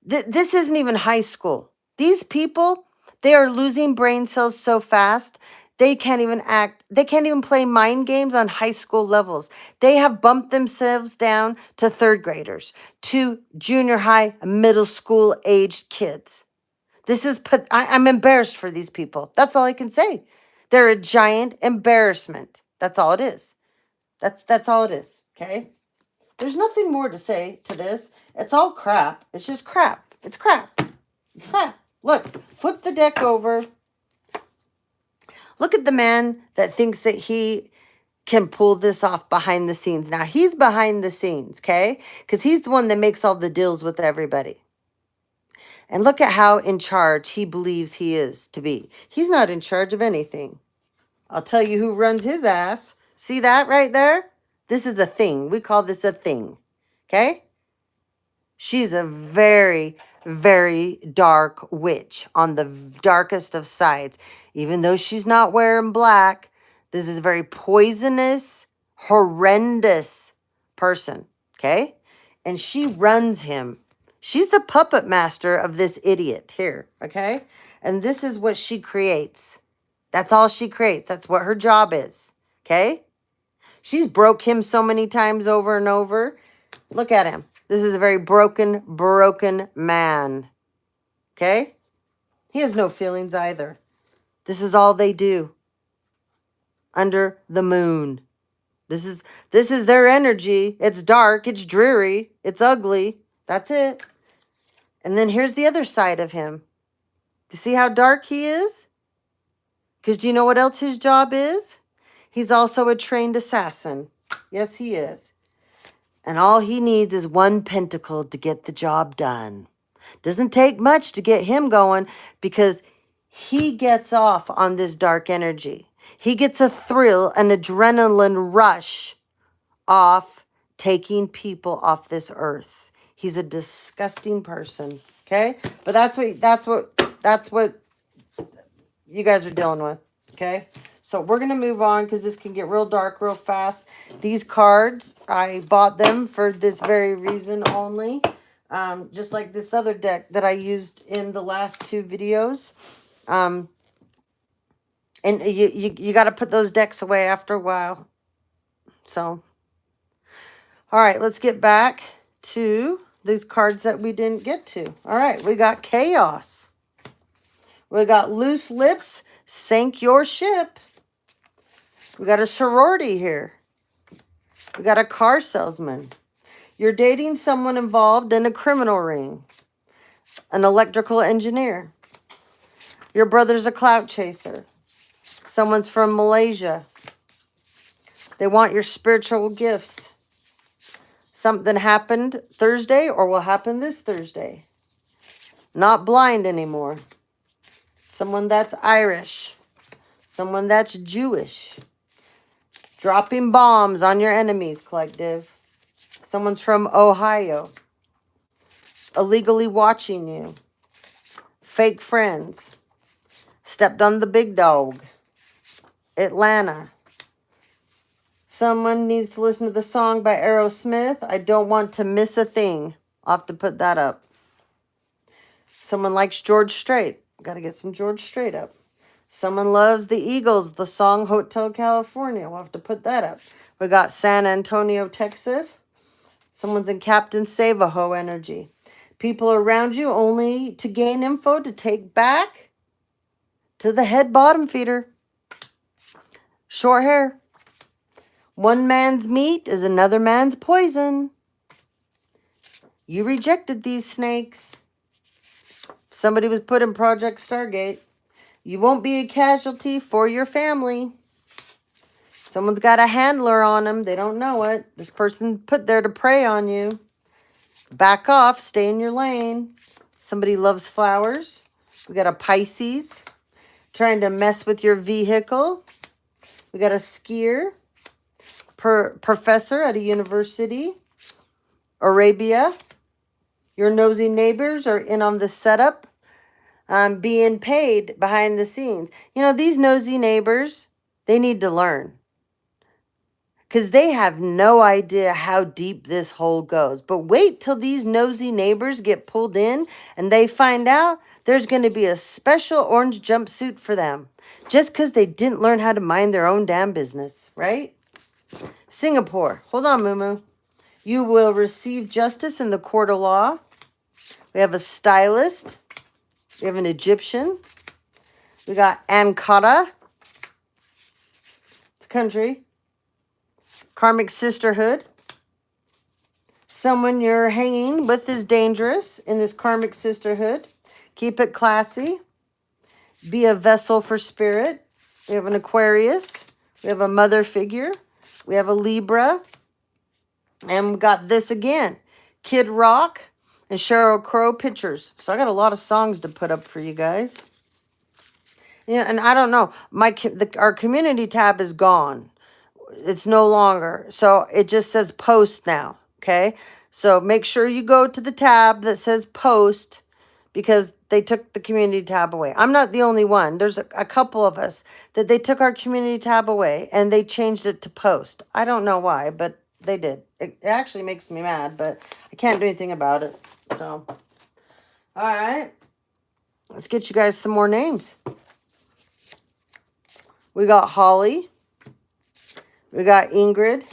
this isn't even high school. These people, they are losing brain cells so fast. They can't even act. They can't even play mind games on high school levels. They have bumped themselves down to 3rd graders, to junior high, middle school aged kids. This is, I'm embarrassed for these people. That's all I can say. They're a giant embarrassment. That's all it is. That's all it is. Okay. There's nothing more to say to this. It's all crap. It's just crap. It's crap. It's crap. Look, flip the deck over. Look at the man that thinks that he can pull this off behind the scenes. Now, he's behind the scenes, okay? Because he's the one that makes all the deals with everybody. And look at how in charge he believes he is to be. He's not in charge of anything. I'll tell you who runs his ass. See that right there? This is a thing. We call this a thing, okay? She's a very, very dark witch on the darkest of sides. Even though she's not wearing black, this is a very poisonous, horrendous person, okay? And she runs him. She's the puppet master of this idiot here, okay? And this is what she creates. That's all she creates. That's what her job is, okay? She's broke him so many times over and over. Look at him. This is a very broken man. Okay? He has no feelings either. This is all they do. Under the moon. This is their energy. It's dark. It's dreary. It's ugly. That's it. And then here's the other side of him. Do you see how dark he is? Because do you know what else his job is? He's also a trained assassin. Yes, he is. And all he needs is 1 pentacle to get the job done. Doesn't take much to get him going because he gets off on this dark energy. He gets a thrill, an adrenaline rush off taking people off this earth. He's a disgusting person, okay? But that's what you guys are dealing with, okay? So we're going to move on because this can get real dark real fast. These cards, I bought them for this very reason only. Just like this other deck that I used in the last 2 videos. And you got to put those decks away after a while. So, all right, let's get back. to these cards that we didn't get to. All right, we got chaos. We got loose lips, sink your ship. We got a sorority here. We got a car salesman. You're dating someone involved in a criminal ring. An electrical engineer. Your brother's a clout chaser. Someone's from Malaysia. They want your spiritual gifts. Something happened Thursday or will happen this Thursday. Not blind anymore. Someone that's Irish. Someone that's Jewish. Dropping bombs on your enemies, collective. Someone's from Ohio. Illegally watching you. Fake friends. Stepped on the big dog. Atlanta. Someone needs to listen to the song by Aerosmith. I don't want to miss a thing. I'll have to put that up. Someone likes George Strait. Got to get some George Strait up. Someone loves the Eagles, the song Hotel California. We'll have to put that up. We got San Antonio, Texas. Someone's in Captain Save-A-Ho energy. People around you only to gain info to take back to the head bottom feeder. Short hair. One man's meat is another man's poison. You rejected these snakes. Somebody was put in Project Stargate. You won't be a casualty for your family. Someone's got a handler on them. They don't know it. This person put there to prey on you. Back off. Stay in your lane. Somebody loves flowers. We got a Pisces trying to mess with your vehicle. We got a skier. Professor at a university. Arabia. Your nosy neighbors are in on the setup. Being paid behind the scenes. You know, these nosy neighbors, they need to learn. Because they have no idea how deep this hole goes. But wait till these nosy neighbors get pulled in and they find out there's going to be a special orange jumpsuit for them. Just because they didn't learn how to mind their own damn business, right? Singapore. Hold on, Moo. You will receive justice in the court of law. We have a stylist. We have an Egyptian. We got Ankara. It's a country. Karmic sisterhood. Someone you're hanging with is dangerous in this karmic sisterhood. Keep it classy. Be a vessel for spirit. We have an Aquarius. We have a mother figure. We have a Libra. And we got this again. Kid Rock and Sheryl Crow pictures. So I got a lot of songs to put up for you guys. Yeah, and I don't know. Our community tab is gone. It's no longer. So it just says post now. Okay. So make sure you go to the tab that says post because they took the community tab away. I'm not the only one. There's a couple of us that they took our community tab away and they changed it to post. I don't know why, but they did. It actually makes me mad, but I can't do anything about it. So, all right. Let's get you guys some more names. We got Holly. We got Ingrid.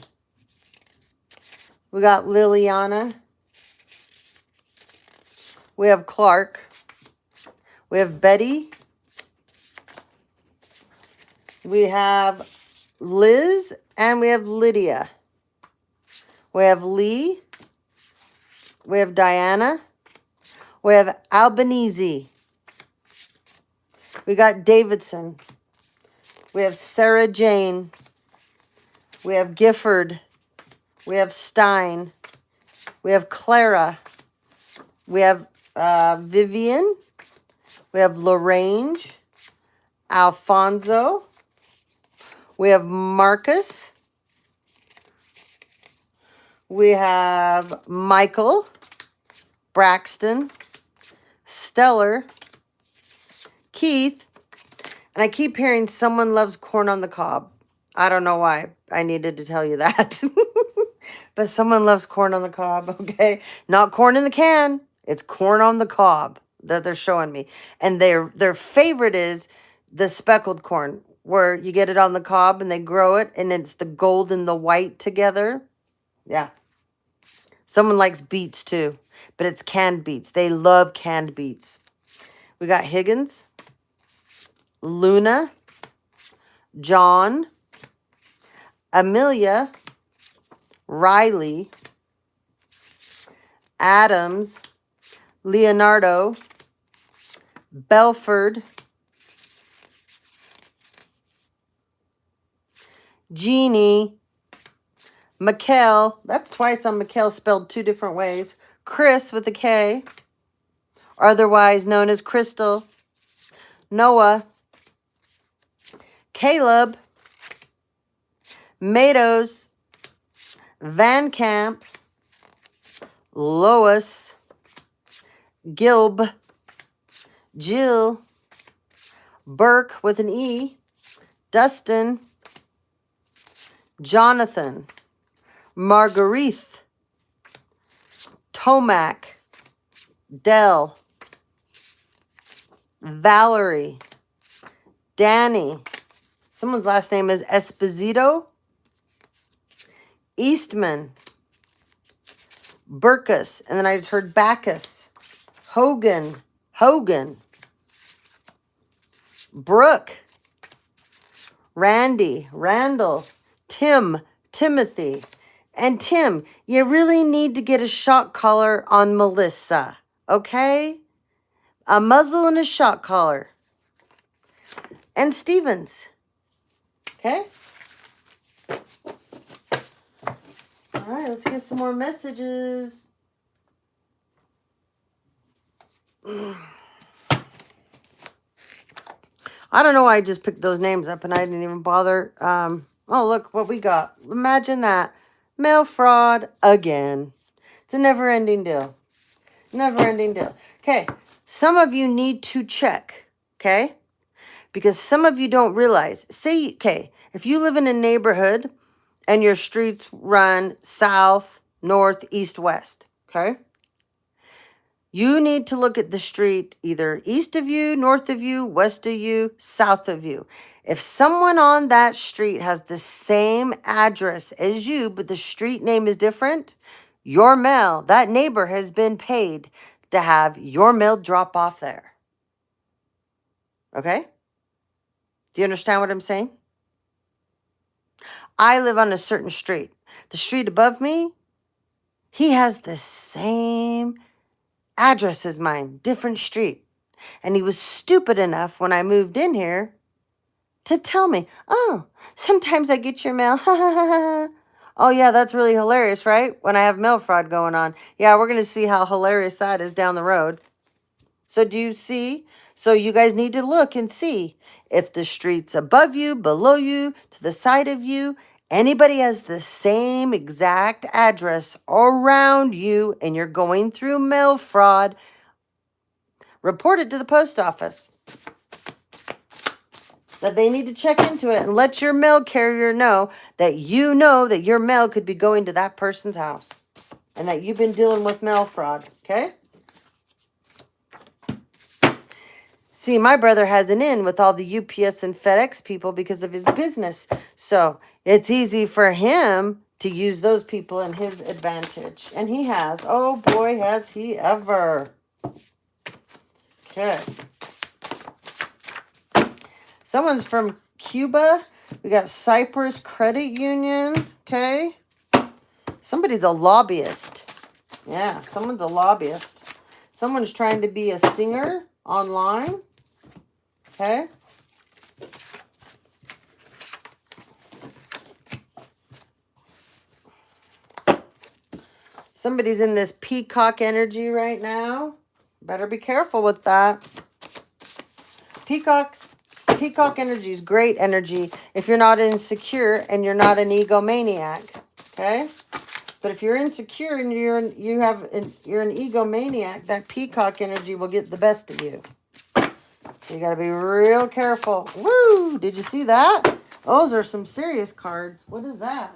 We got Liliana. We have Clark. We have Betty. We have Liz. And we have Lydia. We have Lee. We have Diana. We have Albanese. We got Davidson. We have Sarah Jane. We have Gifford. We have Stein. We have Clara. We have Vivian. We have Lorraine. Alfonso. We have Marcus. We have Michael. Braxton. Stellar. Keith. And I keep hearing someone loves corn on the cob. I don't know why I needed to tell you that. But someone loves corn on the cob, okay? Not corn in the can. It's corn on the cob that they're showing me. And their favorite is the speckled corn, where you get it on the cob and they grow it, and it's the gold and the white together. Yeah. Someone likes beets too, but it's canned beets. They love canned beets. We got Higgins, Luna, John, Amelia, Riley, Adams, Leonardo, Belford, Jeannie, Mikkel. That's twice on Mikkel, spelled 2 different ways. Chris with a K, otherwise known as Crystal. Noah, Caleb, Matos, Van Camp, Lois, Gilb, Jill, Burke with an E, Dustin, Jonathan, Marguerite, Tomac, Dell, Valerie, Danny. Someone's last name is Esposito, Eastman, Burkus, and then I just heard Bacchus, Hogan, Brooke, Randy, Randall, Tim, Timothy. And Tim, you really need to get a shock collar on Melissa, okay? A muzzle and a shock collar. And Stevens, okay? All right, let's get some more messages. I don't know why I just picked those names up and I didn't even bother. Oh, look what we got. Imagine that. Mail fraud again. It's a never-ending deal. Never-ending deal. Okay, some of you need to check, okay? Because some of you don't realize. Say, okay, if you live in a neighborhood and your streets run south, north, east, west, okay? You need to look at the street either east of you, north of you, west of you, south of you. If someone on that street has the same address as you, but the street name is different, your mail, that neighbor has been paid to have your mail drop off there. Okay? Do you understand what I'm saying? I live on a certain street. The street above me, he has the same address as mine, different street. And he was stupid enough when I moved in here to tell me, oh, sometimes I get your mail. Oh, yeah, that's really hilarious, right? When I have mail fraud going on. Yeah, we're going to see how hilarious that is down the road. So do you see? So you guys need to look and see if the street's above you, below you, to the side of you, anybody has the same exact address around you and you're going through mail fraud, report it to the post office. That they need to check into it and let your mail carrier know that your mail could be going to that person's house and that you've been dealing with mail fraud, okay? See, my brother has an in with all the UPS and FedEx people because of his business. So it's easy for him to use those people in his advantage. And he has. Oh, boy, has he ever. Okay. Someone's from Cuba. We got Cyprus Credit Union. Okay. Somebody's a lobbyist. Yeah, someone's a lobbyist. Someone's trying to be a singer online. Okay. Somebody's in this peacock energy right now. Better be careful with that. Peacock energy is great energy if you're not insecure and you're not an egomaniac. Okay? But if you're insecure and you're an egomaniac, that peacock energy will get the best of you. So you got to be real careful. Woo! Did you see that? Those are some serious cards. What is that?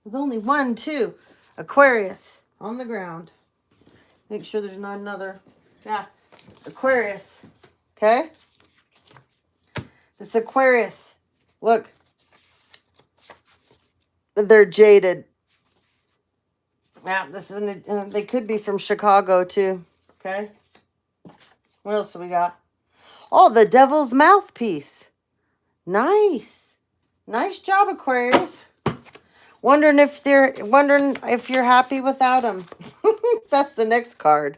There's only one, too. Aquarius on the ground. Make sure there's not another. Yeah. Aquarius. Okay? This Aquarius. Look. They're jaded. Yeah, this is they could be from Chicago too. Okay. What else do we got? Oh, the Devil's Mouthpiece. Nice. Nice job, Aquarius. Wondering if you're happy without them. That's the next card.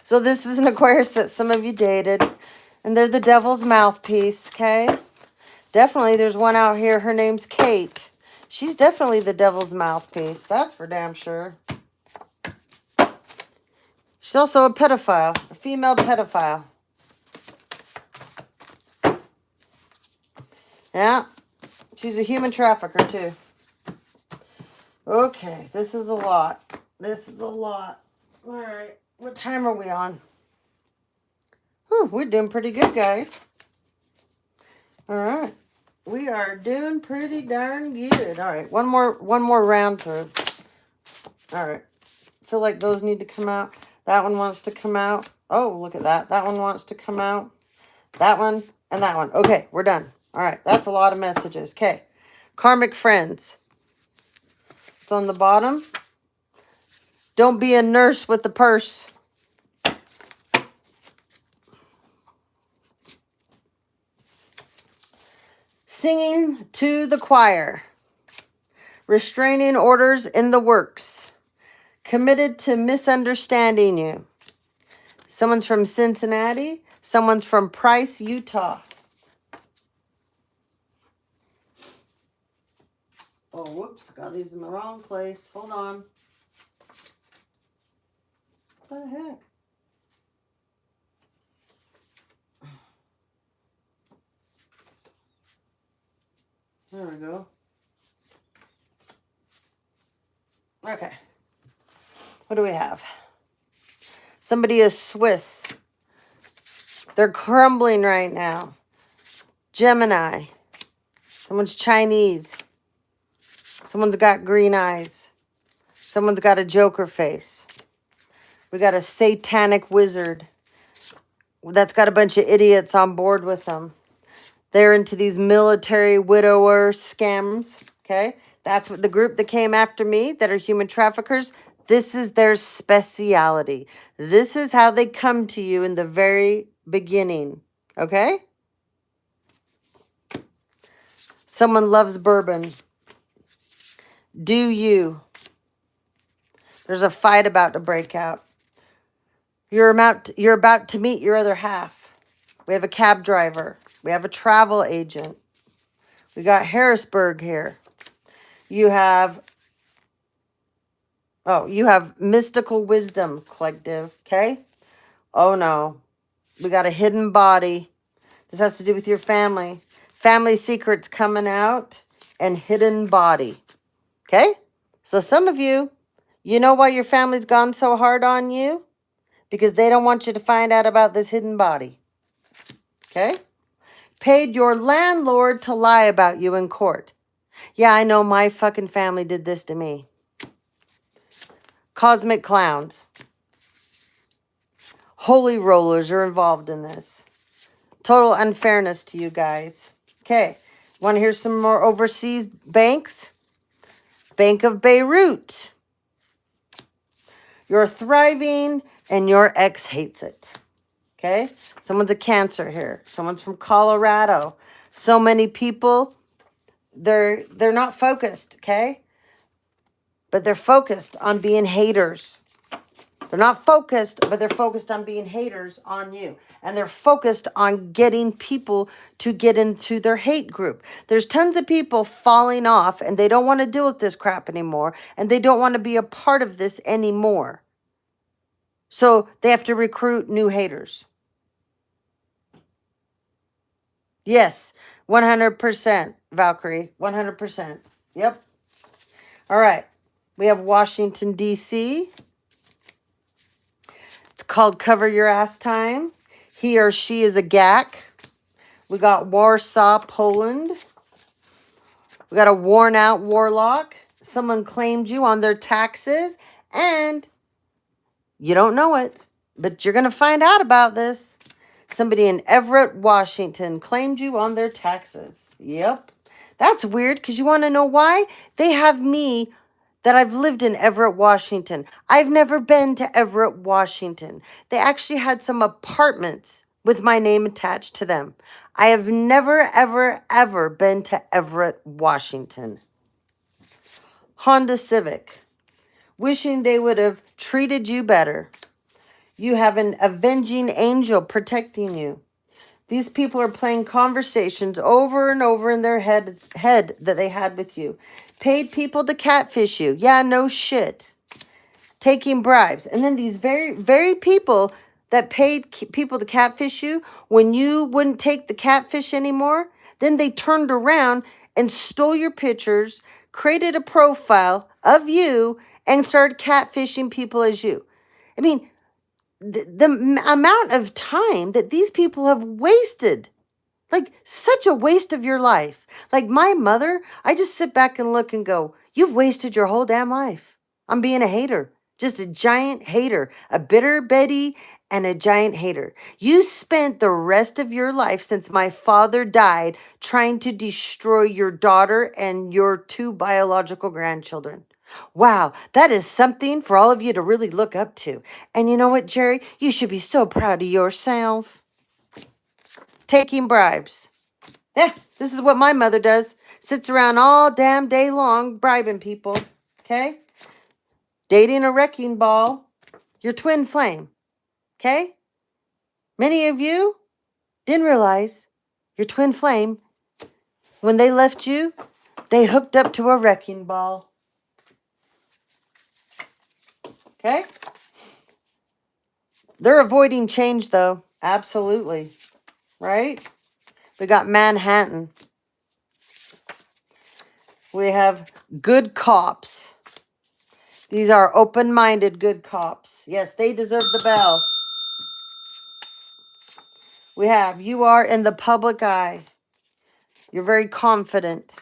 So this is an Aquarius that some of you dated, and they're the Devil's Mouthpiece, okay? Definitely there's one out here, her name's Kate. She's definitely the Devil's Mouthpiece. That's for damn sure. She's also a pedophile, a female pedophile. Yeah, she's a human trafficker too. Okay, this is a lot. This is a lot. All right, what time are we on? Whew, we're doing pretty good, guys. All right, we are doing pretty darn good. All right, one more round through. All right, feel like those need to come out. That one wants to come out. Oh, look at that. That one wants to come out. That one and that one. Okay, we're done. All right, that's a lot of messages. Okay, karmic friends. It's on the bottom. Don't be a nurse with the purse. Singing to the choir. Restraining orders in the works. Committed to misunderstanding you. Someone's from Cincinnati. Someone's from Price, Utah. Oh, whoops. Got these in the wrong place. Hold on. What the heck? There we go. Okay. What do we have? Somebody is Swiss. They're crumbling right now. Gemini. Someone's Chinese. Someone's got green eyes. Someone's got a Joker face. We got a satanic wizard that's got a bunch of idiots on board with them. They're into these military widower scams, okay? That's what the group that came after me that are human traffickers, this is their speciality. This is how they come to you in the very beginning, okay? Someone loves bourbon. Do you? There's a fight about to break out. You're about to meet your other half. We have a cab driver. We have a travel agent. We got Harrisburg here. You have mystical wisdom collective, okay? Oh no. We got a hidden body. This has to do with your family. Family secrets coming out and hidden body. Okay? So some of you, you know why your family's gone so hard on you? Because they don't want you to find out about this hidden body. Okay? Paid your landlord to lie about you in court. Yeah, I know my fucking family did this to me. Cosmic clowns. Holy rollers are involved in this. Total unfairness to you guys. Okay. Want to hear some more overseas banks? Bank of Beirut. You're thriving and your ex hates it. Okay? Someone's a Cancer here. Someone's from Colorado. So many people, they're not focused, okay? But they're focused on being haters. They're not focused, but they're focused on being haters on you. And they're focused on getting people to get into their hate group. There's tons of people falling off and they don't want to deal with this crap anymore. And they don't want to be a part of this anymore. So they have to recruit new haters. Yes, 100%, Valkyrie. 100%. Yep. All right. We have Washington, D.C. It's called Cover Your Ass Time. He or she is a GAC. We got Warsaw, Poland. We got a worn out warlock. Someone claimed you on their taxes. And you don't know it, but you're going to find out about this. Somebody in Everett, Washington claimed you on their taxes. Yep. That's weird because you want to know why? They have me that I've lived in Everett, Washington. I've never been to Everett, Washington. They actually had some apartments with my name attached to them. I have never, ever, ever been to Everett, Washington. Honda Civic. Wishing they would have treated you better. You have an avenging angel protecting you. These people are playing conversations over and over in their head that they had with you. Paid people to catfish you. Yeah, no shit. Taking bribes. And then these very people that paid people to catfish you, when you wouldn't take the catfish anymore, then they turned around and stole your pictures, created a profile of you, and started catfishing people as you. I mean, the amount of time that these people have wasted, like such a waste of your life. Like my mother, I just sit back and look and go, you've wasted your whole damn life. I'm being a hater, just a giant hater, a bitter Betty and a giant hater. You spent the rest of your life since my father died trying to destroy your daughter and your 2 biological grandchildren. Wow, that is something for all of you to really look up to. And you know what, Jerry? You should be so proud of yourself. Taking bribes. Yeah, this is what my mother does. Sits around all damn day long bribing people. Okay? Dating a wrecking ball. Your twin flame. Okay? Many of you didn't realize your twin flame, when they left you, they hooked up to a wrecking ball. Okay? They're avoiding change, though. Absolutely. Right? We got Manhattan. We have good cops. These are open-minded good cops. Yes, they deserve the bell. We have, you are in the public eye. You're very confident.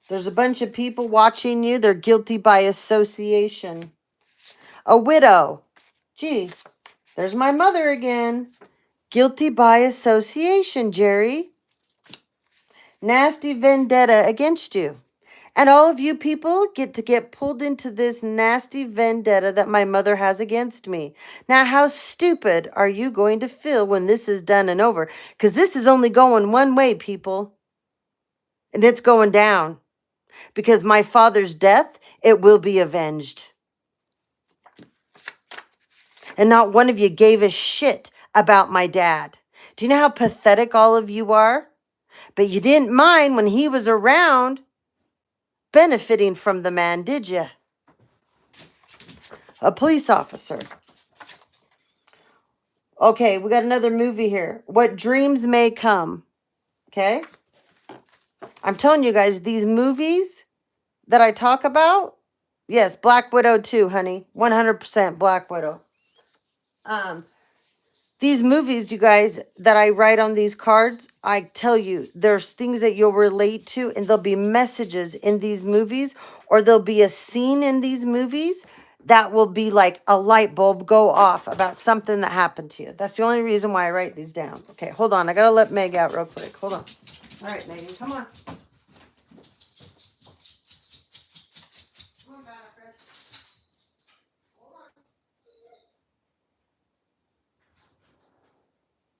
There's a bunch of people watching you. They're guilty by association. A widow. Gee, there's my mother again. Guilty by association, Jerry. Nasty vendetta against you. And all of you people get pulled into this nasty vendetta that my mother has against me. Now, how stupid are you going to feel when this is done and over? Because this is only going one way, people. And it's going down. Because my father's death, it will be avenged. And not one of you gave a shit about my dad. Do you know how pathetic all of you are? But you didn't mind when he was around benefiting from the man, did you? A police officer. Okay, we got another movie here. What Dreams May Come. Okay? I'm telling you guys, these movies that I talk about, yes, Black Widow too, honey. 100% Black Widow. These movies, you guys, that I write on these cards, I tell you, there's things that you'll relate to, and there'll be messages in these movies, or there'll be a scene in these movies that will be like a light bulb go off about something that happened to you. That's the only reason why I write these down. Okay, hold on. I got to let Meg out real quick. Hold on. All right, Megan, come on. Come on, Bannerford. Hold on.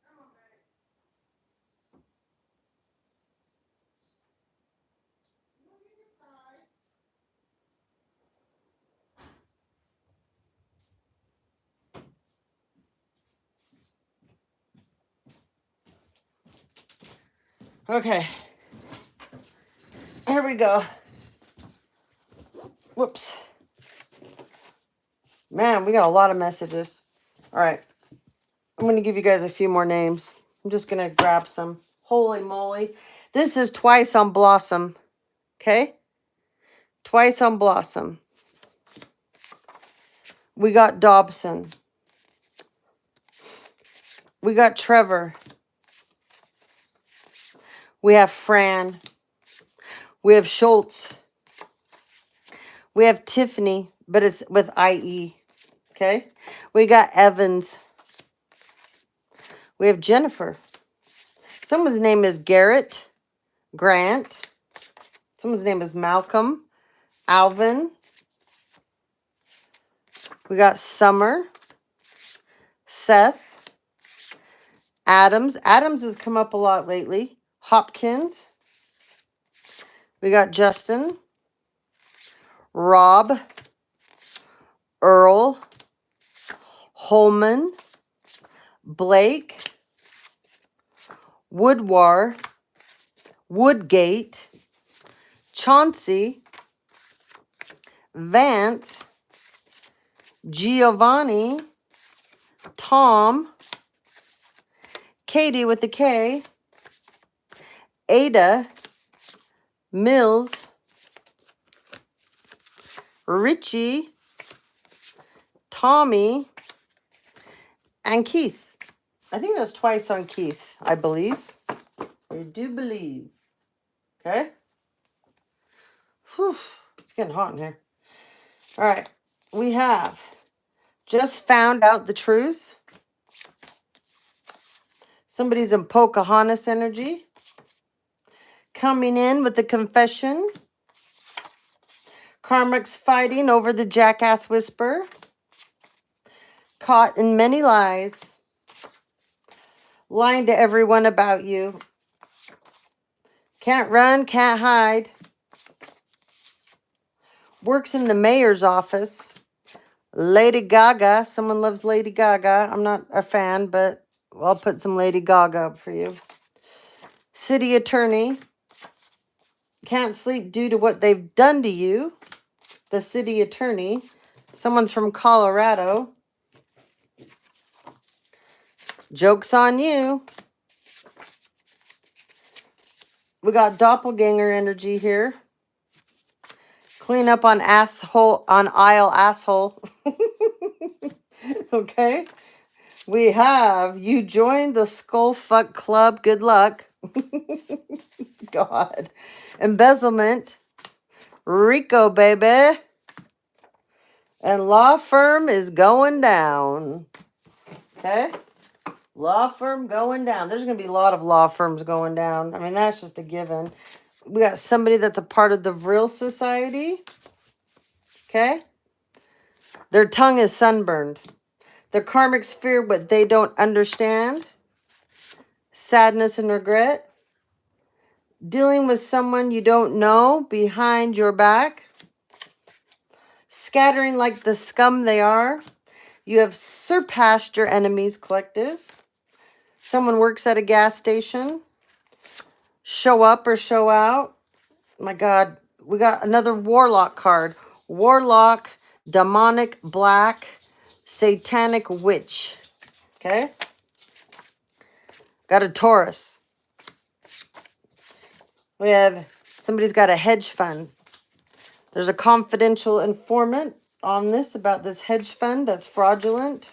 Come on, Meg. You don't need to cry. Okay. Here we go. Whoops. Man, we got a lot of messages. All right. I'm going to give you guys a few more names. I'm just going to grab some. Holy moly. This is Twice on Blossom. Okay? Twice on Blossom. We got Dobson. We got Trevor. We have Fran. We have Schultz. We have Tiffany, but it's with IE. Okay? We got Evans. We have Jennifer. Someone's name is Garrett. Grant. Someone's name is Malcolm. Alvin. We got Summer. Seth. Adams. Adams has come up a lot lately. Hopkins. We got Justin. Rob. Earl. Holman. Blake. Woodwar. Woodgate. Chauncey. Vance. Giovanni. Tom. Katie with the K. Ada. Mills. Richie. Tommy. And Keith. I think that's twice on Keith, I believe. I do believe. Okay? Whew. It's getting hot in here. All right. We have just found out the truth. Somebody's in Pocahontas energy. Coming in with the confession. Karmic's fighting over the jackass whisper. Caught in many lies. Lying to everyone about you. Can't run, can't hide. Works in the mayor's office. Lady Gaga. Someone loves Lady Gaga. I'm not a fan, but I'll put some Lady Gaga up for you. City attorney. Can't sleep due to what they've done to you. The city attorney. Someone's from Colorado. Joke's on you. We got doppelganger energy here. Clean up on asshole, on aisle asshole. Okay. We have you joined the skull fuck club. Good luck. God. Embezzlement. Rico, baby. And law firm is going down. Okay. Law firm going down. There's going to be a lot of law firms going down. I mean, that's just a given. We got somebody that's a part of the Vril Society. Okay. Their tongue is sunburned. Their karmics fear what they don't understand. Sadness and regret. Dealing with someone you don't know behind your back. Scattering like the scum they are. You have surpassed your enemies collective. Someone works at a gas station. Show up or show out. My God, we got another warlock card. Warlock, demonic, black, satanic witch. Okay. Got a Taurus. We have somebody's got a hedge fund. There's a confidential informant on this about this hedge fund that's fraudulent.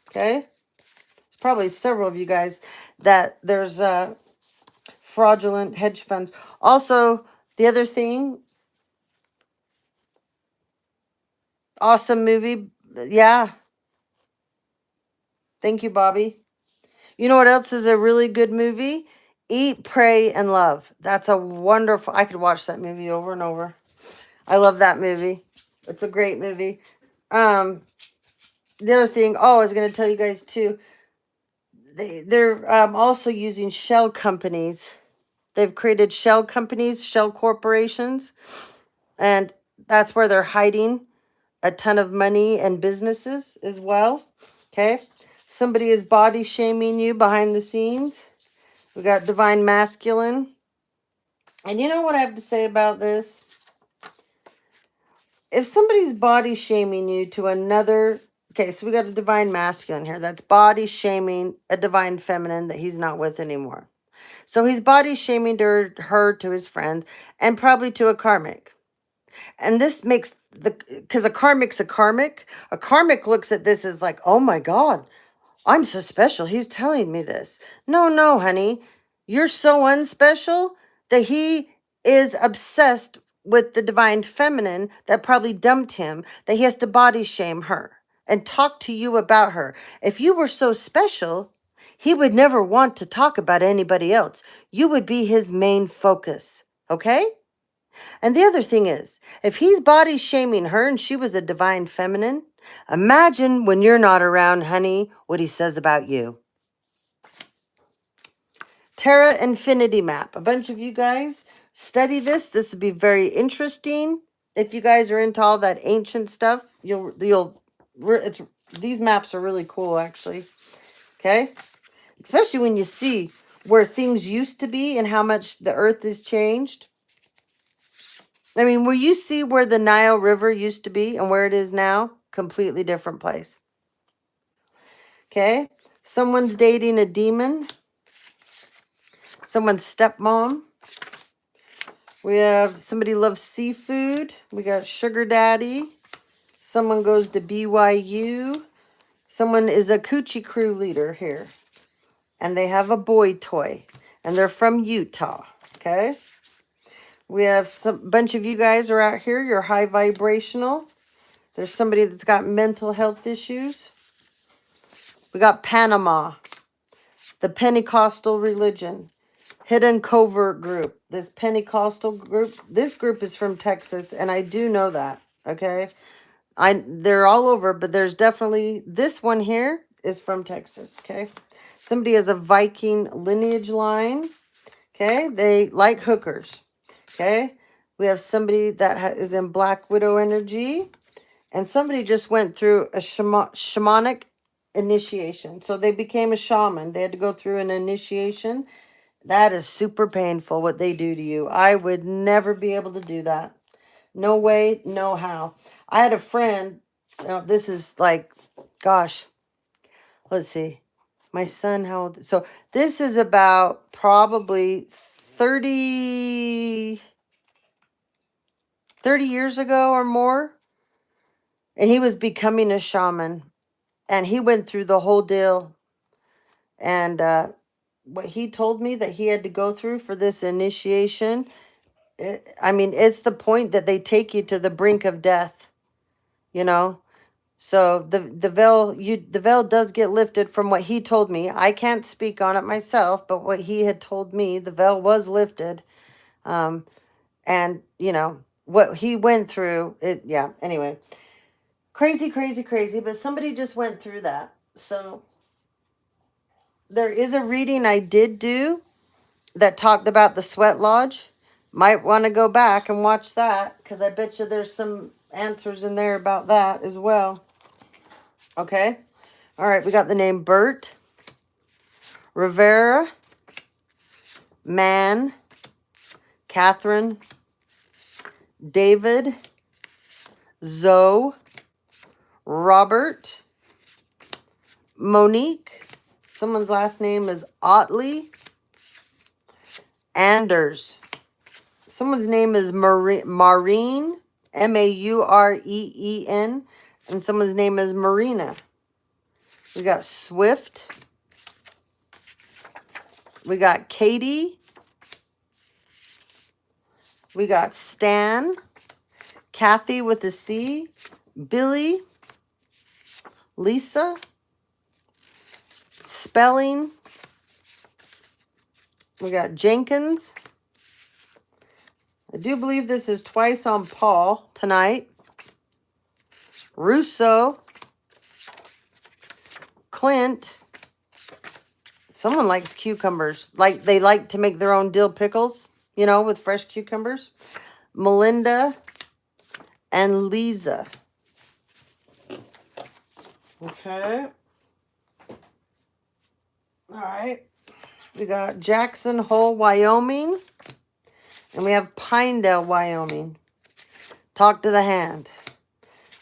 Okay. There's probably several of you guys that there's fraudulent hedge funds. Also, the other thing, awesome movie. Yeah. Thank you, Bobby. You know what else is a really good movie? Eat, Pray, and Love. That's a wonderful... I could watch that movie over and over. I love that movie. It's a great movie. The other thing... Oh, I was going to tell you guys, too. They're also using shell companies. They've created shell companies, shell corporations. And that's where they're hiding a ton of money and businesses as well. Okay? Somebody is body shaming you behind the scenes. We got divine masculine. And you know what I have to say about this? If somebody's body shaming you to another... Okay, so we got a divine masculine here. That's body shaming a divine feminine that he's not with anymore. So he's body shaming her to his friends and probably to a karmic. And this makes because a karmic's a karmic. A karmic looks at this as like, oh my God, I'm so special. He's telling me this. No, honey. You're so unspecial that he is obsessed with the divine feminine that probably dumped him, that he has to body shame her and talk to you about her. If you were so special, He would never want to talk about anybody else. You would be his main focus. Okay? And the other thing is, if he's body shaming her and she was a divine feminine, imagine when you're not around, honey, what he says about you. Terra Infinity Map. A bunch of you guys study this. This would be very interesting. If you guys are into all that ancient stuff, these maps are really cool, actually. Okay? Especially when you see where things used to be and how much the earth has changed. I mean, will you see where the Nile River used to be and where it is now? Completely different place. Okay? Someone's dating a demon. Someone's stepmom. We have somebody loves seafood. We got sugar daddy. Someone goes to BYU. Someone is a coochie crew leader here. And they have a boy toy. And they're from Utah. Okay? We have some bunch of you guys are out here. You're high vibrational. There's somebody that's got mental health issues. We got Panama, the Pentecostal religion, hidden covert group. This Pentecostal group, this group is from Texas, and I do know that, okay? They're all over, but there's definitely, this one here is from Texas, okay? Somebody has a Viking lineage line, okay? They like hookers, okay? We have somebody that is in Black Widow energy, and somebody just went through a shamanic initiation. So they became a shaman. They had to go through an initiation. That is super painful what they do to you. I would never be able to do that. No way, no how. I had a friend, this is like, gosh, let's see. My son, how old? So this is about probably 30 years ago or more. And he was becoming a shaman. And he went through the whole deal. And what he told me that he had to go through for this initiation, it's the point that they take you to the brink of death, you know. So the veil does get lifted from what he told me. I can't speak on it myself, but what he had told me, the veil was lifted. And you know what he went through. Anyway, crazy, crazy, crazy. But somebody just went through that. So there is a reading I did do that talked about the sweat lodge. Might want to go back and watch that, because I bet you there's some answers in there about that as well. Okay? All right, we got the name Bert, Rivera, Man, Catherine, David, Zoe, Robert, Monique. Someone's last name is Otley. Anders. Someone's name is Maureen, Maureen, and someone's name is Marina. We got Swift. We got Katie. We got Stan. Kathy with a C. Billy. Lisa. Spelling. We got Jenkins. I do believe this is twice on Paul tonight. Russo. Clint. Someone likes cucumbers. Like they like to make their own dill pickles, you know, with fresh cucumbers. Melinda and Lisa. Okay. All right. We got Jackson Hole, Wyoming. And we have Pinedale, Wyoming. Talk to the hand.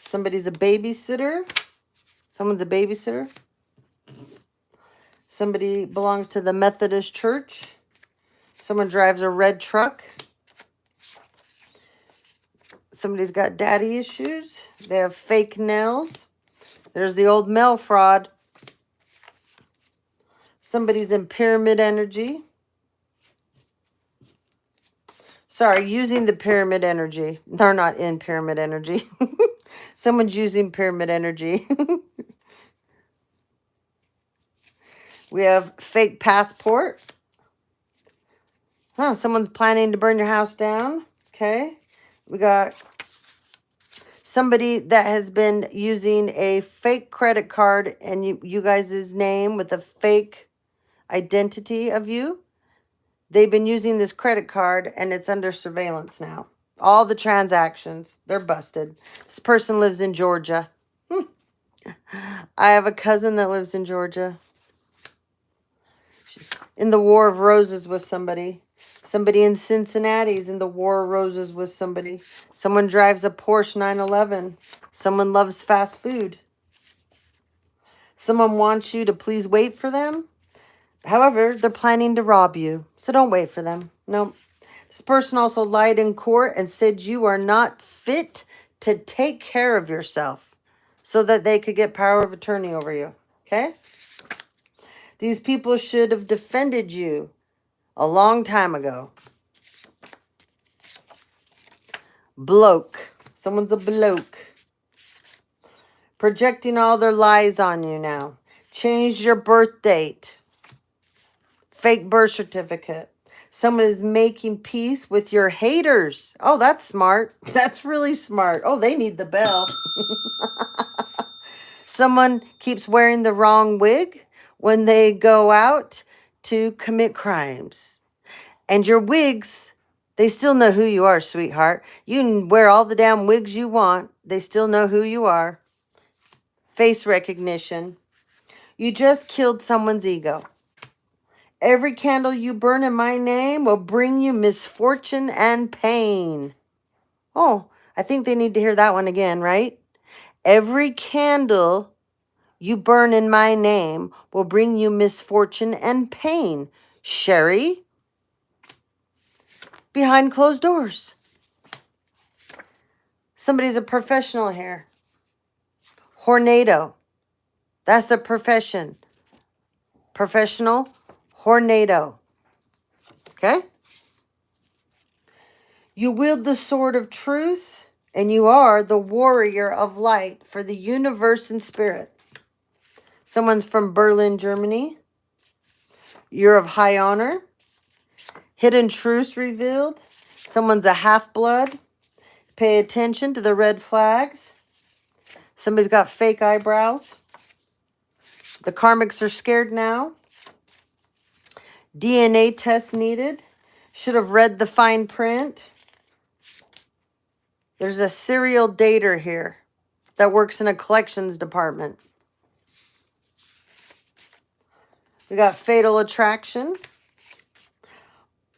Somebody's a babysitter. Someone's a babysitter. Somebody belongs to the Methodist Church. Someone drives a red truck. Somebody's got daddy issues. They have fake nails. There's the old mail fraud. Somebody's in pyramid energy. Sorry, using the pyramid energy. They're not in pyramid energy. Someone's using pyramid energy. We have fake passport. Huh, someone's planning to burn your house down. Okay. We got somebody that has been using a fake credit card and you guys' name with a fake identity of you. They've been using this credit card and it's under surveillance now. All the transactions, they're busted. This person lives in Georgia. I have a cousin that lives in Georgia. She's in the War of Roses with somebody. Somebody in Cincinnati's in the War of Roses with somebody. Someone drives a Porsche 911. Someone loves fast food. Someone wants you to please wait for them. However, they're planning to rob you. So don't wait for them. No. This person also lied in court and said you are not fit to take care of yourself so that they could get power of attorney over you. Okay? These people should have defended you a long time ago. Bloke. Someone's a bloke. Projecting all their lies on you now. Change your birth date. Fake birth certificate. Someone is making peace with your haters. Oh, that's smart. That's really smart. Oh, they need the bell. Someone keeps wearing the wrong wig when they go out to commit crimes. And your wigs, they still know who you are, sweetheart. You can wear all the damn wigs you want. They still know who you are. Face recognition. You just killed someone's ego. Every candle you burn in my name will bring you misfortune and pain. Oh, I think they need to hear that one again, right? Every candle you burn in my name will bring you misfortune and pain. Sherry, behind closed doors. Somebody's a professional here. Hornado. That's the profession. Professional hornado. Okay? You wield the sword of truth, and you are the warrior of light for the universe and spirit. Someone's from Berlin, Germany. You're of high honor. Hidden truths revealed. Someone's a half-blood. Pay attention to the red flags. Somebody's got fake eyebrows. The karmics are scared now. DNA test needed. Should have read the fine print. There's a serial dater here that works in a collections department. We got Fatal Attraction.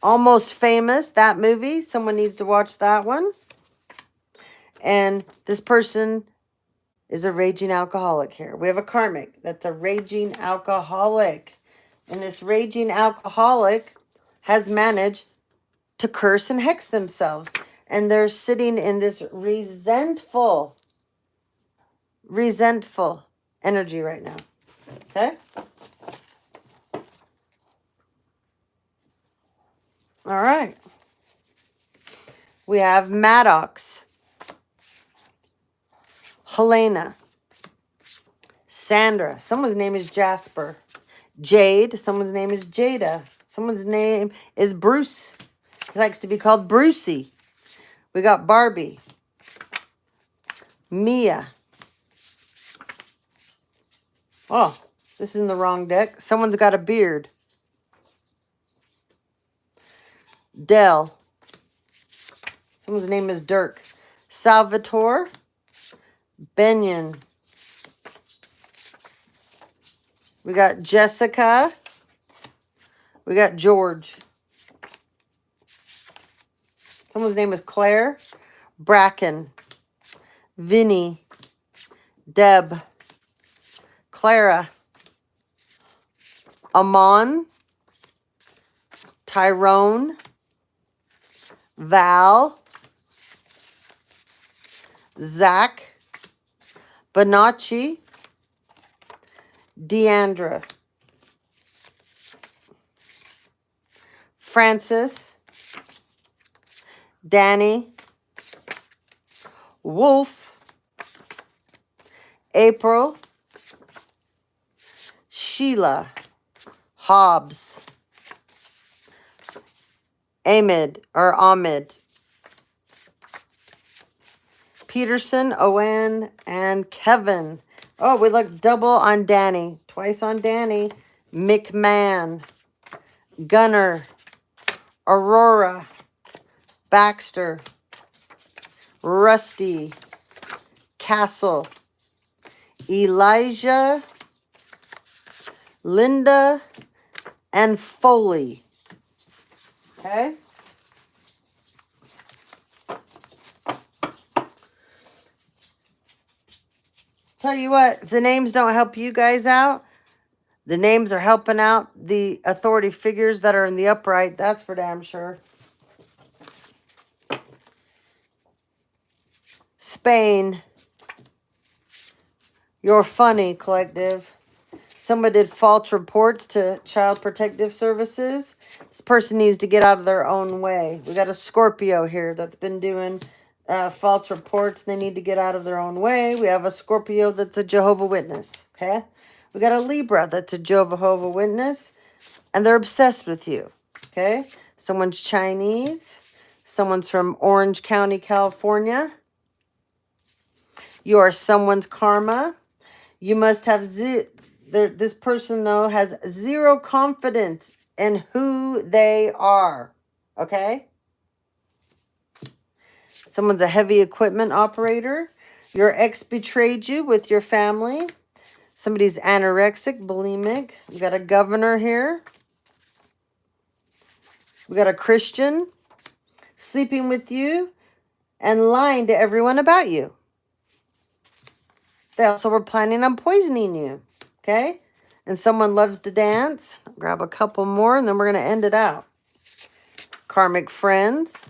Almost Famous, that movie. Someone needs to watch that one. And this person is a raging alcoholic here. We have a karmic that's a raging alcoholic. And this raging alcoholic has managed to curse and hex themselves. And they're sitting in this resentful energy right now. Okay? All right. We have Maddox, Helena, Sandra. Someone's name is Jasper. Jade. Someone's name is Jada. Someone's name is Bruce. He likes to be called Brucey. We got Barbie. Mia. Oh, this is in the wrong deck. Someone's got a beard. Dell. Someone's name is Dirk. Salvatore. Benyon. We got Jessica. We got George. Someone's name is Claire. Bracken. Vinny. Deb. Clara. Amon. Tyrone. Val. Zach. Bonacci. Deandra. Francis. Danny. Wolf. April. Sheila. Hobbs, Ahmed, Peterson, Owen, and Kevin. Oh, we look double on Danny. Twice on Danny. McMahon, Gunner, Aurora, Baxter, Rusty, Castle, Elijah, Linda, and Foley. Okay? Tell you what, if the names don't help you guys out, the names are helping out the authority figures that are in the upright. That's for damn sure. Spain. You're funny, collective. Someone did false reports to Child Protective Services. This person needs to get out of their own way. We got a Scorpio here that's been doing false reports. They need to get out of their own way. We have a Scorpio that's a Jehovah Witness. Okay? We got a Libra that's a Jehovah Witness. And they're obsessed with you. Okay? Someone's Chinese. Someone's from Orange County, California. You are someone's karma. You must have this person, though, has zero confidence in who they are. Okay? Someone's a heavy equipment operator. Your ex betrayed you with your family. Somebody's anorexic, bulimic. We got a governor here. We got a Christian sleeping with you and lying to everyone about you. They also were planning on poisoning you. Okay? And someone loves to dance. I'll grab a couple more and then we're going to end it out. Karmic friends.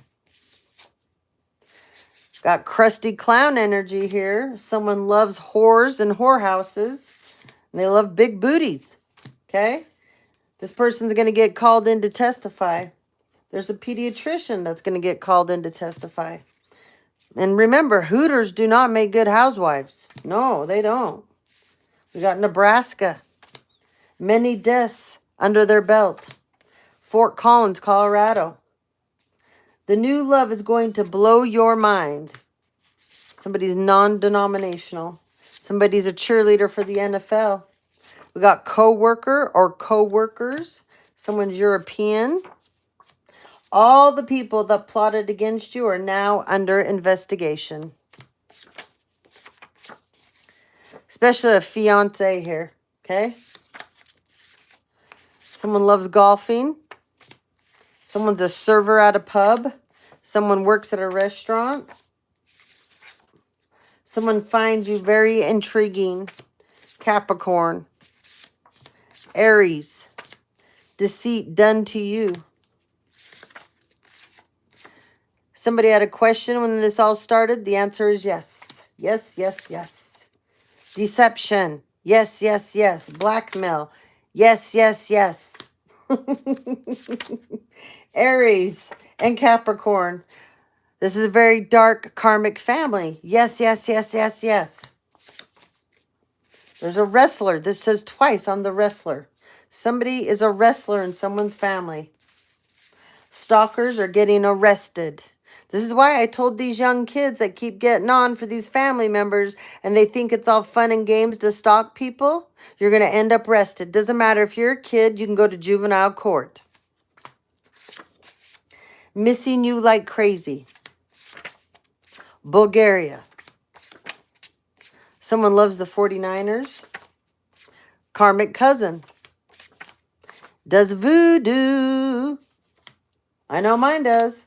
Got crusty clown energy here. Someone loves whores and whorehouses. And they love big booties. Okay? This person's going to get called in to testify. There's a pediatrician that's going to get called in to testify. And remember, Hooters do not make good housewives. No, they don't. We got Nebraska. Many deaths under their belt. Fort Collins, Colorado. The new love is going to blow your mind. Somebody's non-denominational. Somebody's a cheerleader for the NFL. We got co-worker or co-workers. Someone's European. All the people that plotted against you are now under investigation. Especially a fiance here. Okay? Someone loves golfing. Someone's a server at a pub. Someone works at a restaurant. Someone finds you very intriguing. Capricorn. Aries. Deceit done to you. Somebody had a question when this all started. The answer is yes. Yes, yes, yes. Deception. Yes, yes, yes. Blackmail. Yes, yes, yes. Aries and Capricorn. This is a very dark karmic family. Yes, yes, yes, yes, yes. There's a wrestler. This says twice on the wrestler. Somebody is a wrestler in someone's family. Stalkers are getting arrested. This is why I told these young kids that keep getting on for these family members and they think it's all fun and games to stalk people. You're going to end up arrested. Doesn't matter if you're a kid, you can go to juvenile court. Missing you like crazy. Bulgaria. Someone loves the 49ers. Karmic cousin. Does voodoo. I know mine does.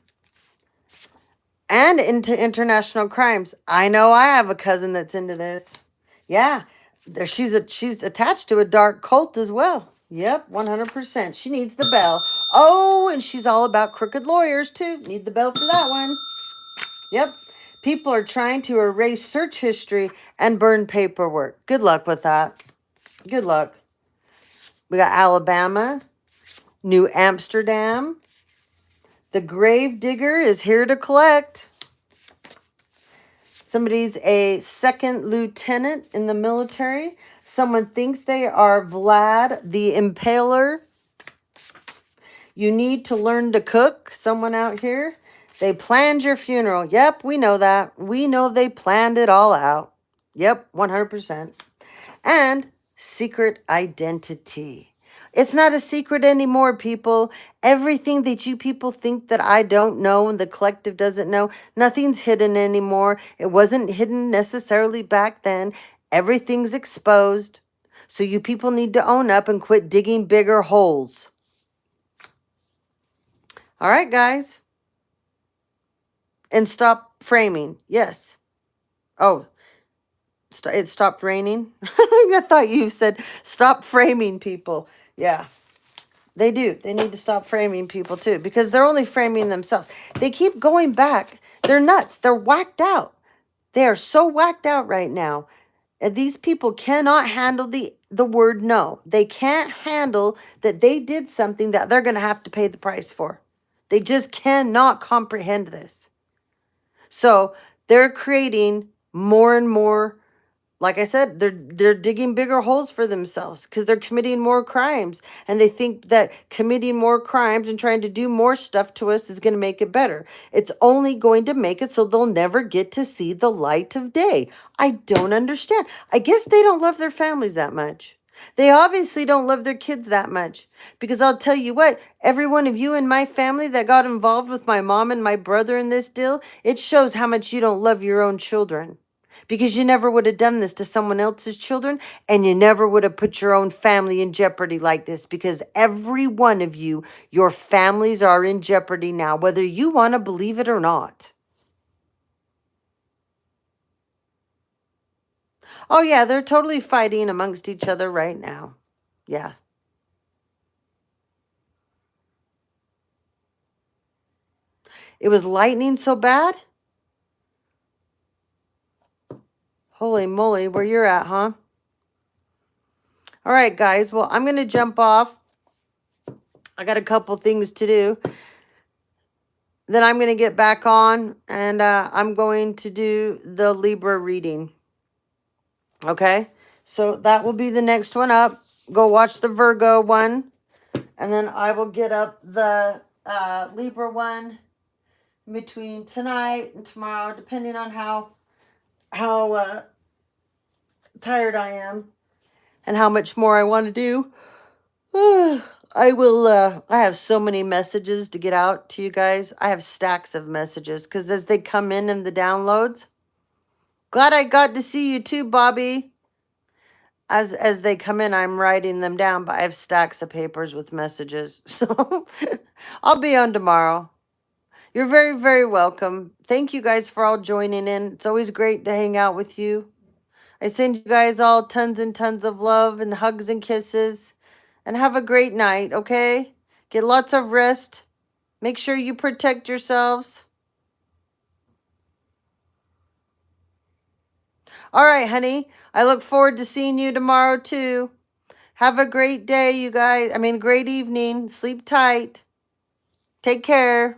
And into international crimes. I know I have a cousin that's into this. Yeah. She's attached to a dark cult as well. Yep, 100%. She needs the bell. Oh, and she's all about crooked lawyers too. Need the bell for that one. Yep. People are trying to erase search history and burn paperwork. Good luck with that. Good luck. We got Alabama. New Amsterdam. The grave digger is here to collect. Somebody's a second lieutenant in the military. Someone thinks they are Vlad the Impaler. You need to learn to cook. Someone out here. They planned your funeral. Yep, we know that. We know they planned it all out. Yep, 100%. And secret identity. It's not a secret anymore, people. Everything that you people think that I don't know and the collective doesn't know, nothing's hidden anymore. It wasn't hidden necessarily back then. Everything's exposed. So you people need to own up and quit digging bigger holes. All right, guys. And stop framing. Yes. Oh, it stopped raining. I thought you said stop framing people. Yeah, they do. They need to stop framing people too, because they're only framing themselves. They keep going back. They're nuts. They're whacked out. They are so whacked out right now. And these people cannot handle the word no. They can't handle that they did something that they're going to have to pay the price for. They just cannot comprehend this. So they're creating more and more. Like I said, they're digging bigger holes for themselves because they're committing more crimes. And they think that committing more crimes and trying to do more stuff to us is going to make it better. It's only going to make it so they'll never get to see the light of day. I don't understand. I guess they don't love their families that much. They obviously don't love their kids that much. Because I'll tell you what, every one of you in my family that got involved with my mom and my brother in this deal, it shows how much you don't love your own children. Because you never would have done this to someone else's children, and you never would have put your own family in jeopardy like this, because every one of you, your families are in jeopardy now, whether you want to believe it or not. Oh, yeah, they're totally fighting amongst each other right now. Yeah. It was lightning so bad? Holy moly, where you're at, huh? All right, guys. Well, I'm going to jump off. I got a couple things to do. Then I'm going to get back on, and I'm going to do the Libra reading. Okay? So that will be the next one up. Go watch the Virgo one. And then I will get up the Libra one between tonight and tomorrow, depending on how tired I am and how much more I want to do. I will, I have so many messages to get out to you guys. I have stacks of messages because as they come in the downloads, glad I got to see you too, Bobby. As they come in, I'm writing them down, but I have stacks of papers with messages. So I'll be on tomorrow. You're very, very welcome. Thank you guys for all joining in. It's always great to hang out with you. I send you guys all tons and tons of love and hugs and kisses. And have a great night, okay? Get lots of rest. Make sure you protect yourselves. All right, honey. I look forward to seeing you tomorrow, too. Have a great day, you guys. Great evening. Sleep tight. Take care.